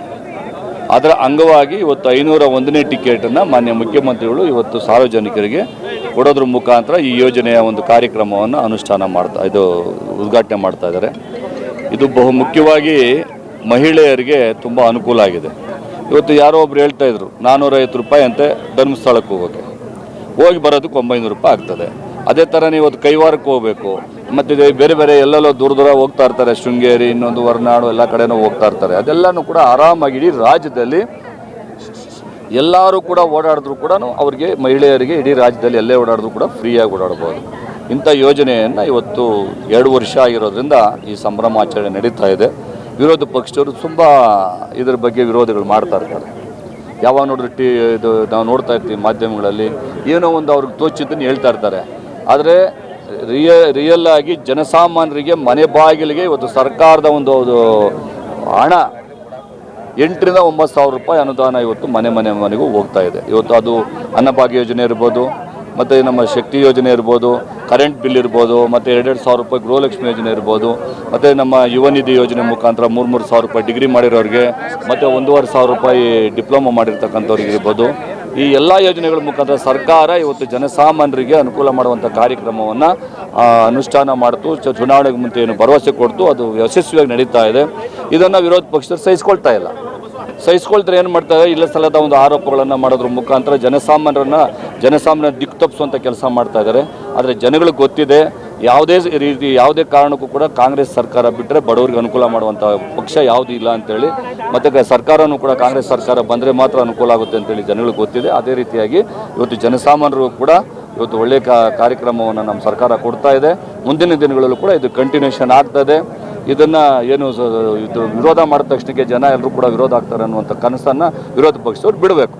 ಅದರ ಅಂಗವಾಗಿ ಇವತ್ತು 501ನೇ ಟಿಕೆಟನ್ನು ಮಾನ್ಯ ಮುಖ್ಯಮಂತ್ರಿಗಳು ಇವತ್ತು ಸಾರ್ವಜನಿಕರಿಗೆ ಕೊಡೋದ್ರ ಮುಖಾಂತರ ಈ ಯೋಜನೆಯ ಒಂದು ಕಾರ್ಯಕ್ರಮವನ್ನು ಉದ್ಘಾಟನೆ ಮಾಡ್ತಾ ಇದ್ದಾರೆ. ಇದು ಬಹು ಮುಖ್ಯವಾಗಿ ಮಹಿಳೆಯರಿಗೆ ತುಂಬ ಅನುಕೂಲ ಆಗಿದೆ. ಇವತ್ತು ಯಾರೋ ಒಬ್ರು ಹೇಳ್ತಾ ಇದ್ರು 450 ರೂಪಾಯಿ ಅಂತೆ ಧರ್ಮಸ್ಥಳಕ್ಕೆ ಹೋಗಿ ಬರೋದಕ್ಕೆ 900 ರೂಪಾಯಿ ಆಗ್ತದೆ. ಅದೇ ಥರ ನೀವು ಇವತ್ತು ಕೈವಾರಕ್ಕೆ ಹೋಗಬೇಕು, ಮತ್ತು ಬೇರೆ ಎಲ್ಲೆಲ್ಲೋ ದೂರ ಹೋಗ್ತಾ ಇರ್ತಾರೆ, ಶೃಂಗೇರಿ, ಇನ್ನೊಂದು ಹೊರನಾಡು, ಎಲ್ಲ ಕಡೆನೂ ಹೋಗ್ತಾ ಇರ್ತಾರೆ. ಅದೆಲ್ಲನೂ ಕೂಡ ಆರಾಮಾಗಿ ಇಡೀ ರಾಜ್ಯದಲ್ಲಿ ಎಲ್ಲರೂ ಕೂಡ ಓಡಾಡಿದ್ರು ಕೂಡ ಅವ್ರಿಗೆ ಮಹಿಳೆಯರಿಗೆ ಇಡೀ ರಾಜ್ಯದಲ್ಲಿ ಎಲ್ಲೇ ಓಡಾಡಿದ್ರು ಕೂಡ ಫ್ರೀಯಾಗಿ ಓಡಾಡ್ಬೋದು. ಇಂಥ ಯೋಜನೆಯನ್ನು ಇವತ್ತು 2 ವರ್ಷ ಆಗಿರೋದ್ರಿಂದ ಈ ಸಂಭ್ರಮಾಚರಣೆ ನಡೀತಾ ಇದೆ. ವಿರೋಧ ಪಕ್ಷದವರು ತುಂಬ ಇದ್ರ ಬಗ್ಗೆ ವಿರೋಧಗಳು ಮಾಡ್ತಾ ಇರ್ತಾರೆ. ಯಾವಾಗ ನೋಡಿದ್ರೆ ಇದು ನಾವು ನೋಡ್ತಾ ಇರ್ತೀವಿ ಮಾಧ್ಯಮಗಳಲ್ಲಿ, ಏನೋ ಒಂದು ಅವ್ರಿಗೆ ತೋಚಿದ್ದನ್ನು ಹೇಳ್ತಾ ಇರ್ತಾರೆ. ಆದರೆ ರಿಯಲ್ ಆಗಿ ಜನಸಾಮಾನ್ಯರಿಗೆ ಮನೆ ಬಾಗಿಲಿಗೆ ಇವತ್ತು ಸರ್ಕಾರದ ಒಂದು ಹಣ 8,000 ರಿಂದ 9,000 ರೂಪಾಯಿ ಅನುದಾನ ಇವತ್ತು ಮನೆಗೂ ಹೋಗ್ತಾ ಇದೆ. ಇವತ್ತು ಅದು ಅನ್ನಭಾಗ್ಯ ಯೋಜನೆ ಇರ್ಬೋದು, ಮತ್ತು ನಮ್ಮ ಶಕ್ತಿ ಯೋಜನೆ ಇರ್ಬೋದು, ಕರೆಂಟ್ ಬಿಲ್ ಇರ್ಬೋದು, ಮತ್ತು 2,000 ರೂಪಾಯಿ ಗೃಹಲಕ್ಷ್ಮಿ ಯೋಜನೆ ಇರ್ಬೋದು, ಮತ್ತು ನಮ್ಮ ಯುವ ನಿಧಿ ಯೋಜನೆ ಮುಖಾಂತರ 3,000 ರೂಪಾಯಿ ಡಿಗ್ರಿ ಮಾಡಿರೋರಿಗೆ, ಮತ್ತು 1,500 ರೂಪಾಯಿ ಡಿಪ್ಲೊಮಾ ಮಾಡಿರ್ತಕ್ಕಂಥವ್ರಿಗೆ ಇರ್ಬೋದು. ಈ ಎಲ್ಲ ಯೋಜನೆಗಳ ಮುಖಾಂತರ ಸರ್ಕಾರ ಇವತ್ತು ಜನಸಾಮಾನ್ಯರಿಗೆ ಅನುಕೂಲ ಮಾಡುವಂಥ ಕಾರ್ಯಕ್ರಮವನ್ನು ಅನುಷ್ಠಾನ ಮಾಡ್ತು. ಚುನಾವಣೆಗೆ ಮುಂದೆ ಏನು ಭರವಸೆ ಕೊಡ್ತು, ಅದು ಯಶಸ್ವಿಯಾಗಿ ನಡೀತಾ ಇದೆ. ಇದನ್ನು ವಿರೋಧ ಪಕ್ಷದವರು ಸಹಿಸ್ಕೊಳ್ತಾ ಇಲ್ಲ. ಸಹಿಸ್ಕೊಳ್ತಾರೆ ಏನು ಮಾಡ್ತಾರೆ, ಇಲ್ಲ ಸಲ್ಲದ ಒಂದು ಆರೋಪಗಳನ್ನು ಮಾಡೋದ್ರ ಮುಖಾಂತರ ಜನಸಾಮಾನ್ಯರ ದಿಕ್ಕು ತಪ್ಪಿಸುವಂಥ ಕೆಲಸ ಮಾಡ್ತಾ ಇದ್ದಾರೆ. ಆದರೆ ಜನಗಳಿಗೆ ಗೊತ್ತಿದೆ, ಯಾವುದೇ ಕಾರಣಕ್ಕೂ ಕೂಡ ಕಾಂಗ್ರೆಸ್ ಸರ್ಕಾರ ಬಿಟ್ಟರೆ ಬಡವರಿಗೆ ಅನುಕೂಲ ಮಾಡುವಂಥ ಪಕ್ಷ ಯಾವುದೂ ಇಲ್ಲ ಅಂತೇಳಿ, ಮತ್ತು ಸರ್ಕಾರನೂ ಕೂಡ ಕಾಂಗ್ರೆಸ್ ಸರ್ಕಾರ ಬಂದರೆ ಮಾತ್ರ ಅನುಕೂಲ ಆಗುತ್ತೆ ಅಂತೇಳಿ ಜನಗಳಿಗೆ ಗೊತ್ತಿದೆ. ಅದೇ ರೀತಿಯಾಗಿ ಇವತ್ತು ಜನಸಾಮಾನ್ಯರು ಕೂಡ ಇವತ್ತು ಒಳ್ಳೆಯ ಕಾರ್ಯಕ್ರಮವನ್ನು ನಮ್ಮ ಸರ್ಕಾರ ಕೊಡ್ತಾ ಇದೆ. ಮುಂದಿನ ದಿನಗಳಲ್ಲೂ ಕೂಡ ಇದು ಕಂಟಿನ್ಯೂಷನ್ ಆಗ್ತದೆ. ಇದನ್ನು ಇದು ವಿರೋಧ ಮಾಡಿದ ತಕ್ಷಣಕ್ಕೆ ಜನ ಎಲ್ಲರೂ ಕೂಡ ವಿರೋಧ ಆಗ್ತಾರೆ ಅನ್ನುವಂಥ ಕನಸನ್ನು ವಿರೋಧ ಪಕ್ಷದವ್ರು ಬಿಡಬೇಕು.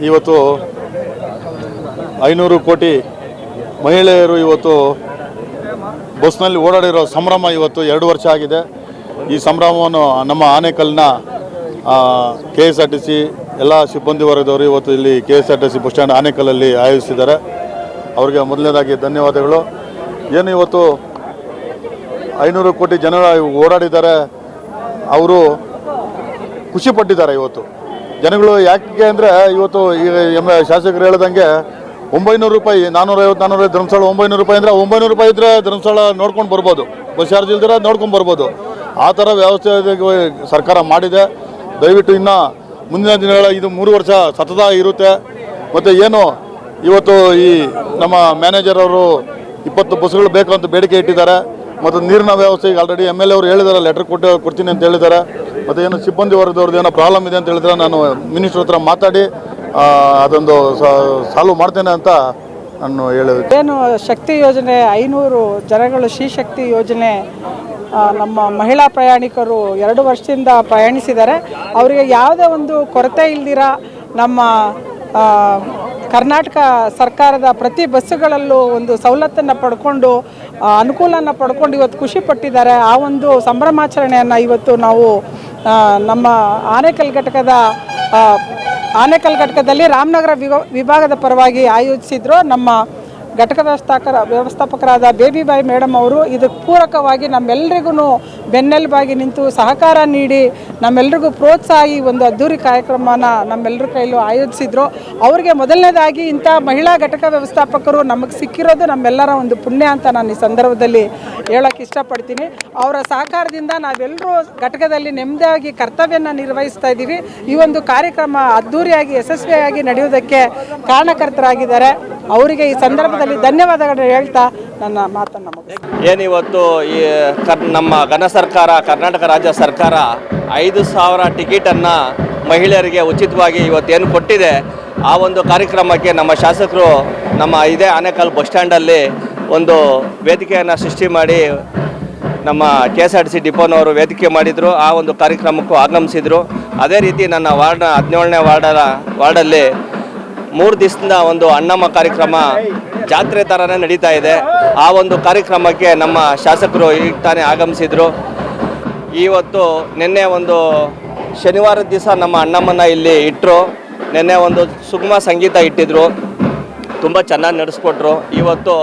ಇವತ್ತು 500 ಕೋಟಿ ಮಹಿಳೆಯರು ಇವತ್ತು ಬಸ್ನಲ್ಲಿ ಓಡಾಡಿರೋ ಸಂಭ್ರಮ ಇವತ್ತು 2 ವರ್ಷ ಆಗಿದೆ. ಈ ಸಂಭ್ರಮವನ್ನು ನಮ್ಮ ಆನೇಕಲ್ನ KSRTC ಎಲ್ಲ ಸಿಬ್ಬಂದಿ ವರ್ಗದವರು ಇವತ್ತು ಇಲ್ಲಿ KSRTC ಬಸ್ ಸ್ಟ್ಯಾಂಡ್ ಆನೇಕಲ್ಲಲ್ಲಿ ಆಯೋಜಿಸಿದ್ದಾರೆ. ಅವರಿಗೆ ಮೊದಲನೇದಾಗಿ ಧನ್ಯವಾದಗಳು. ಇವತ್ತು 500 ಕೋಟಿ ಜನರು ಓಡಾಡಿದ್ದಾರೆ, ಅವರು ಖುಷಿಪಟ್ಟಿದ್ದಾರೆ. ಇವತ್ತು ಜನಗಳು ಯಾಕೆ ಅಂದರೆ ಇವತ್ತು ಈಗ ಶಾಸಕರು ಹೇಳ್ದಂಗೆ 900 ರೂಪಾಯಿ 450 ಧರ್ಮಸ್ಥಳ 900 ರೂಪಾಯಿ ಅಂದರೆ 900 ರೂಪಾಯಿ ಇದ್ದರೆ ಧರ್ಮಸ್ಥಳ ನೋಡ್ಕೊಂಡು ಬರ್ಬೋದು, ಬಸ್ ಚಾರ್ಜ್ ಇಲ್ದಿರ ನೋಡ್ಕೊಂಡು ಬರ್ಬೋದು. ಆ ಥರ ವ್ಯವಸ್ಥೆ ಸರ್ಕಾರ ಮಾಡಿದೆ. ದಯವಿಟ್ಟು ಇನ್ನು ಮುಂದಿನ ದಿನಗಳ ಇದು 3 ವರ್ಷ ಸತತ ಇರುತ್ತೆ. ಮತ್ತು ಇವತ್ತು ಈ ನಮ್ಮ ಮ್ಯಾನೇಜರ್ ಅವರು 20 ಬಸ್ಗಳು ಬೇಕು ಅಂತ ಬೇಡಿಕೆ ಇಟ್ಟಿದ್ದಾರೆ. ಮತ್ತು ನೀರಿನ ವ್ಯವಸ್ಥೆಗೆ ಆಲ್ರೆಡಿ MLA ಅವರು ಹೇಳಿದ್ದಾರೆ, ಲೆಟರ್ ಕೊಡ್ತೀನಿ ಅಂತ ಹೇಳಿದ್ದಾರೆ. ಮತ್ತು ಸಿಬ್ಬಂದಿ ವರ್ಗದವ್ರದ್ದು ಪ್ರಾಬ್ಲಮ್ ಇದೆ ಅಂತ ಹೇಳಿದ್ರೆ ನಾನು ಮಿನಿಸ್ಟ್ರ್ ಹತ್ರ ಮಾತಾಡಿ ಅದೊಂದು ಸಾಲ್ವ್ ಮಾಡ್ತೇನೆ ಅಂತ ನಾನು ಹೇಳಿದೆ. ಶಕ್ತಿ ಯೋಜನೆ 500 ಜನಗಳು ಶ್ರೀಶಕ್ತಿ ಯೋಜನೆ ನಮ್ಮ ಮಹಿಳಾ ಪ್ರಯಾಣಿಕರು 2 ವರ್ಷದಿಂದ ಪ್ರಯಾಣಿಸಿದ್ದಾರೆ. ಅವರಿಗೆ ಯಾವುದೇ ಒಂದು ಕೊರತೆ ಇಲ್ದಿರ ನಮ್ಮ ಕರ್ನಾಟಕ ಸರ್ಕಾರದ ಪ್ರತಿ ಬಸ್ಸುಗಳಲ್ಲೂ ಒಂದು ಸವಲತ್ತನ್ನು ಪಡ್ಕೊಂಡು ಅನುಕೂಲನ ಪಡ್ಕೊಂಡು ಇವತ್ತು ಖುಷಿ ಪಟ್ಟಿದ್ದಾರೆ. ಆ ಒಂದು ಸಂಭ್ರಮಾಚರಣೆಯನ್ನು ಇವತ್ತು ನಾವು ನಮ್ಮ ಆನೇಕಲ್ ಘಟಕದಲ್ಲಿ ರಾಮನಗರ ವಿಭಾಗದ ಪರವಾಗಿ ಆಯೋಜಿಸಿದ್ರು. ನಮ್ಮ ಘಟಕ ವ್ಯವಸ್ಥಾಪಕರಾದ ಬೇಬಿಬಾಯಿ ಮೇಡಮ್ ಅವರು ಇದಕ್ಕೆ ಪೂರಕವಾಗಿ ನಮ್ಮೆಲ್ಲರಿಗೂ ಬೆನ್ನೆಲುಬಾಗಿ ನಿಂತು ಸಹಕಾರ ನೀಡಿ ನಮ್ಮೆಲ್ಲರಿಗೂ ಪ್ರೋತ್ಸಾಹಿ ಒಂದು ಅದ್ಧೂರಿ ಕಾರ್ಯಕ್ರಮನ ನಮ್ಮೆಲ್ಲರ ಕೈಲೂ ಆಯೋಜಿಸಿದ್ರು. ಅವರಿಗೆ ಮೊದಲನೇದಾಗಿ ಇಂಥ ಮಹಿಳಾ ಘಟಕ ವ್ಯವಸ್ಥಾಪಕರು ನಮಗೆ ಸಿಕ್ಕಿರೋದು ನಮ್ಮೆಲ್ಲರ ಒಂದು ಪುಣ್ಯ ಅಂತ ನಾನು ಈ ಸಂದರ್ಭದಲ್ಲಿ ಹೇಳೋಕ್ಕೆ ಇಷ್ಟಪಡ್ತೀನಿ. ಅವರ ಸಹಕಾರದಿಂದ ನಾವೆಲ್ಲರೂ ಘಟಕದಲ್ಲಿ ನೆಮ್ಮದಿಯಾಗಿ ಕರ್ತವ್ಯನ ನಿರ್ವಹಿಸ್ತಾ ಇದ್ದೀವಿ. ಈ ಒಂದು ಕಾರ್ಯಕ್ರಮ ಅದ್ಧೂರಿಯಾಗಿ ಯಶಸ್ವಿಯಾಗಿ ನಡೆಯುವುದಕ್ಕೆ ಕಾರಣಕರ್ತರಾಗಿದ್ದಾರೆ. ಅವರಿಗೆ ಈ ಸಂದರ್ಭದಲ್ಲಿ ಧನ್ಯವಾದಗಳನ್ನು ಹೇಳ್ತಾ ನನ್ನ ಮಾತನ್ನು ಮುಗಿಸ್ತೀನಿ. ಏನಿವತ್ತು ಈ ನಮ್ಮ ಕರ್ನಾಟಕ ರಾಜ್ಯ ಸರ್ಕಾರ 5,000 ಟಿಕೆಟನ್ನು ಮಹಿಳೆಯರಿಗೆ ಉಚಿತವಾಗಿ ಇವತ್ತೇನು ಕೊಟ್ಟಿದೆ, ಆ ಒಂದು ಕಾರ್ಯಕ್ರಮಕ್ಕೆ ನಮ್ಮ ಶಾಸಕರು ನಮ್ಮ ಇದೇ ಆನೇಕಲ್ ಬಸ್ ಸ್ಟ್ಯಾಂಡಲ್ಲಿ ಒಂದು ವೇದಿಕೆಯನ್ನು ಸೃಷ್ಟಿ ಮಾಡಿ ನಮ್ಮ KSRTC ಡಿಪೋನವರು ವೇದಿಕೆ ಮಾಡಿದರು. ಆ ಒಂದು ಕಾರ್ಯಕ್ರಮಕ್ಕೂ ಆಗಮಿಸಿದರು. ಅದೇ ರೀತಿ ನನ್ನ 17ನೇ ವಾರ್ಡಲ್ಲಿ 3 ದಿವಸದಿಂದ ಒಂದು ಅಣ್ಣಮ್ಮ ಕಾರ್ಯಕ್ರಮ ಜಾತ್ರೆ ಥರನೇ ನಡೀತಾ ಇದೆ. ಆ ಒಂದು ಕಾರ್ಯಕ್ರಮಕ್ಕೆ ನಮ್ಮ ಶಾಸಕರು ಈಗ ತಾನೇ ಆಗಮಿಸಿದರು. ಇವತ್ತು ನಿನ್ನೆ ಒಂದು ಶನಿವಾರದ ದಿವಸ ನಮ್ಮ ಅಣ್ಣಮ್ಮನ ಇಲ್ಲಿ ಇಟ್ಟರು. ನಿನ್ನೆ ಒಂದು ಸುಗಮ ಸಂಗೀತ ಇಟ್ಟಿದ್ರು, ತುಂಬ ಚೆನ್ನಾಗಿ ನಡೆಸ್ಕೊಟ್ರು. ಇವತ್ತು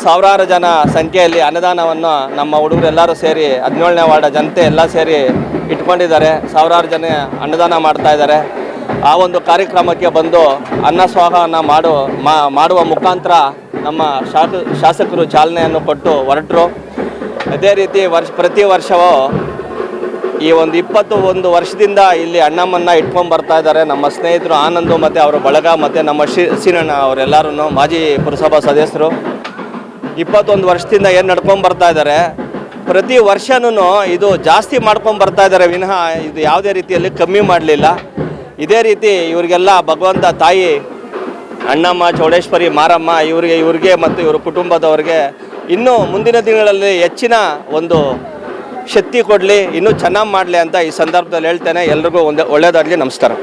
ಸಾವಿರಾರು ಜನ ಸಂಖ್ಯೆಯಲ್ಲಿ ಅನ್ನದಾನವನ್ನು ನಮ್ಮ ಹುಡುಗರೆಲ್ಲರೂ ಸೇರಿ 17ನೇ ವಾರ್ಡ ಜನತೆ ಎಲ್ಲ ಸೇರಿ ಇಟ್ಕೊಂಡಿದ್ದಾರೆ. ಸಾವಿರಾರು ಜನ ಅನ್ನದಾನ ಮಾಡ್ತಾ ಇದ್ದಾರೆ. ಆ ಒಂದು ಕಾರ್ಯಕ್ರಮಕ್ಕೆ ಬಂದು ಅನ್ನ ಸ್ವಾಹವನ್ನು ಮಾಡುವ ಮುಖಾಂತರ ನಮ್ಮ ಶಾಸಕರು ಚಾಲನೆಯನ್ನು ಕೊಟ್ಟು ಹೊರಟರು. ಅದೇ ರೀತಿ ಪ್ರತಿ ವರ್ಷವೂ ಈ ಒಂದು 21 ವರ್ಷದಿಂದ ಇಲ್ಲಿ ಅಣ್ಣಮ್ಮನ್ನ ಇಟ್ಕೊಂಡು ಬರ್ತಾ ಇದ್ದಾರೆ ನಮ್ಮ ಸ್ನೇಹಿತರು ಆನಂದ್ ಮತ್ತು ಅವರ ಬಳಗ ಮತ್ತು ನಮ್ಮ ಸೀನಣ್ಣ ಅವರೆಲ್ಲರೂ ಮಾಜಿ ಪುರಸಭಾ ಸದಸ್ಯರು 21 ವರ್ಷದಿಂದ ಏನು ನಡ್ಕೊಂಡು ಬರ್ತಾ ಇದ್ದಾರೆ. ಪ್ರತಿ ವರ್ಷನೂ ಇದು ಜಾಸ್ತಿ ಮಾಡ್ಕೊಂಡು ಬರ್ತಾ ಇದ್ದಾರೆ ವಿನಃ ಇದು ಯಾವುದೇ ರೀತಿಯಲ್ಲಿ ಕಮ್ಮಿ ಮಾಡಲಿಲ್ಲ. ಇದೇ ರೀತಿ ಇವರಿಗೆಲ್ಲ ಭಗವಂತ ತಾಯಿ ಅಣ್ಣಮ್ಮ ಚೌಡೇಶ್ವರಿ ಮಾರಮ್ಮ ಇವ್ರಿಗೆ ಮತ್ತು ಇವರ ಕುಟುಂಬದವ್ರಿಗೆ ಇನ್ನೂ ಮುಂದಿನ ದಿನಗಳಲ್ಲಿ ಹೆಚ್ಚಿನ ಒಂದು ಶಕ್ತಿ ಕೊಡಲಿ, ಇನ್ನೂ ಚೆನ್ನಾಗಿ ಮಾಡಲಿ ಅಂತ ಈ ಸಂದರ್ಭದಲ್ಲಿ ಹೇಳ್ತೇನೆ. ಎಲ್ರಿಗೂ ಒಳ್ಳೆಯದಾಗಲಿ. ನಮಸ್ಕಾರ.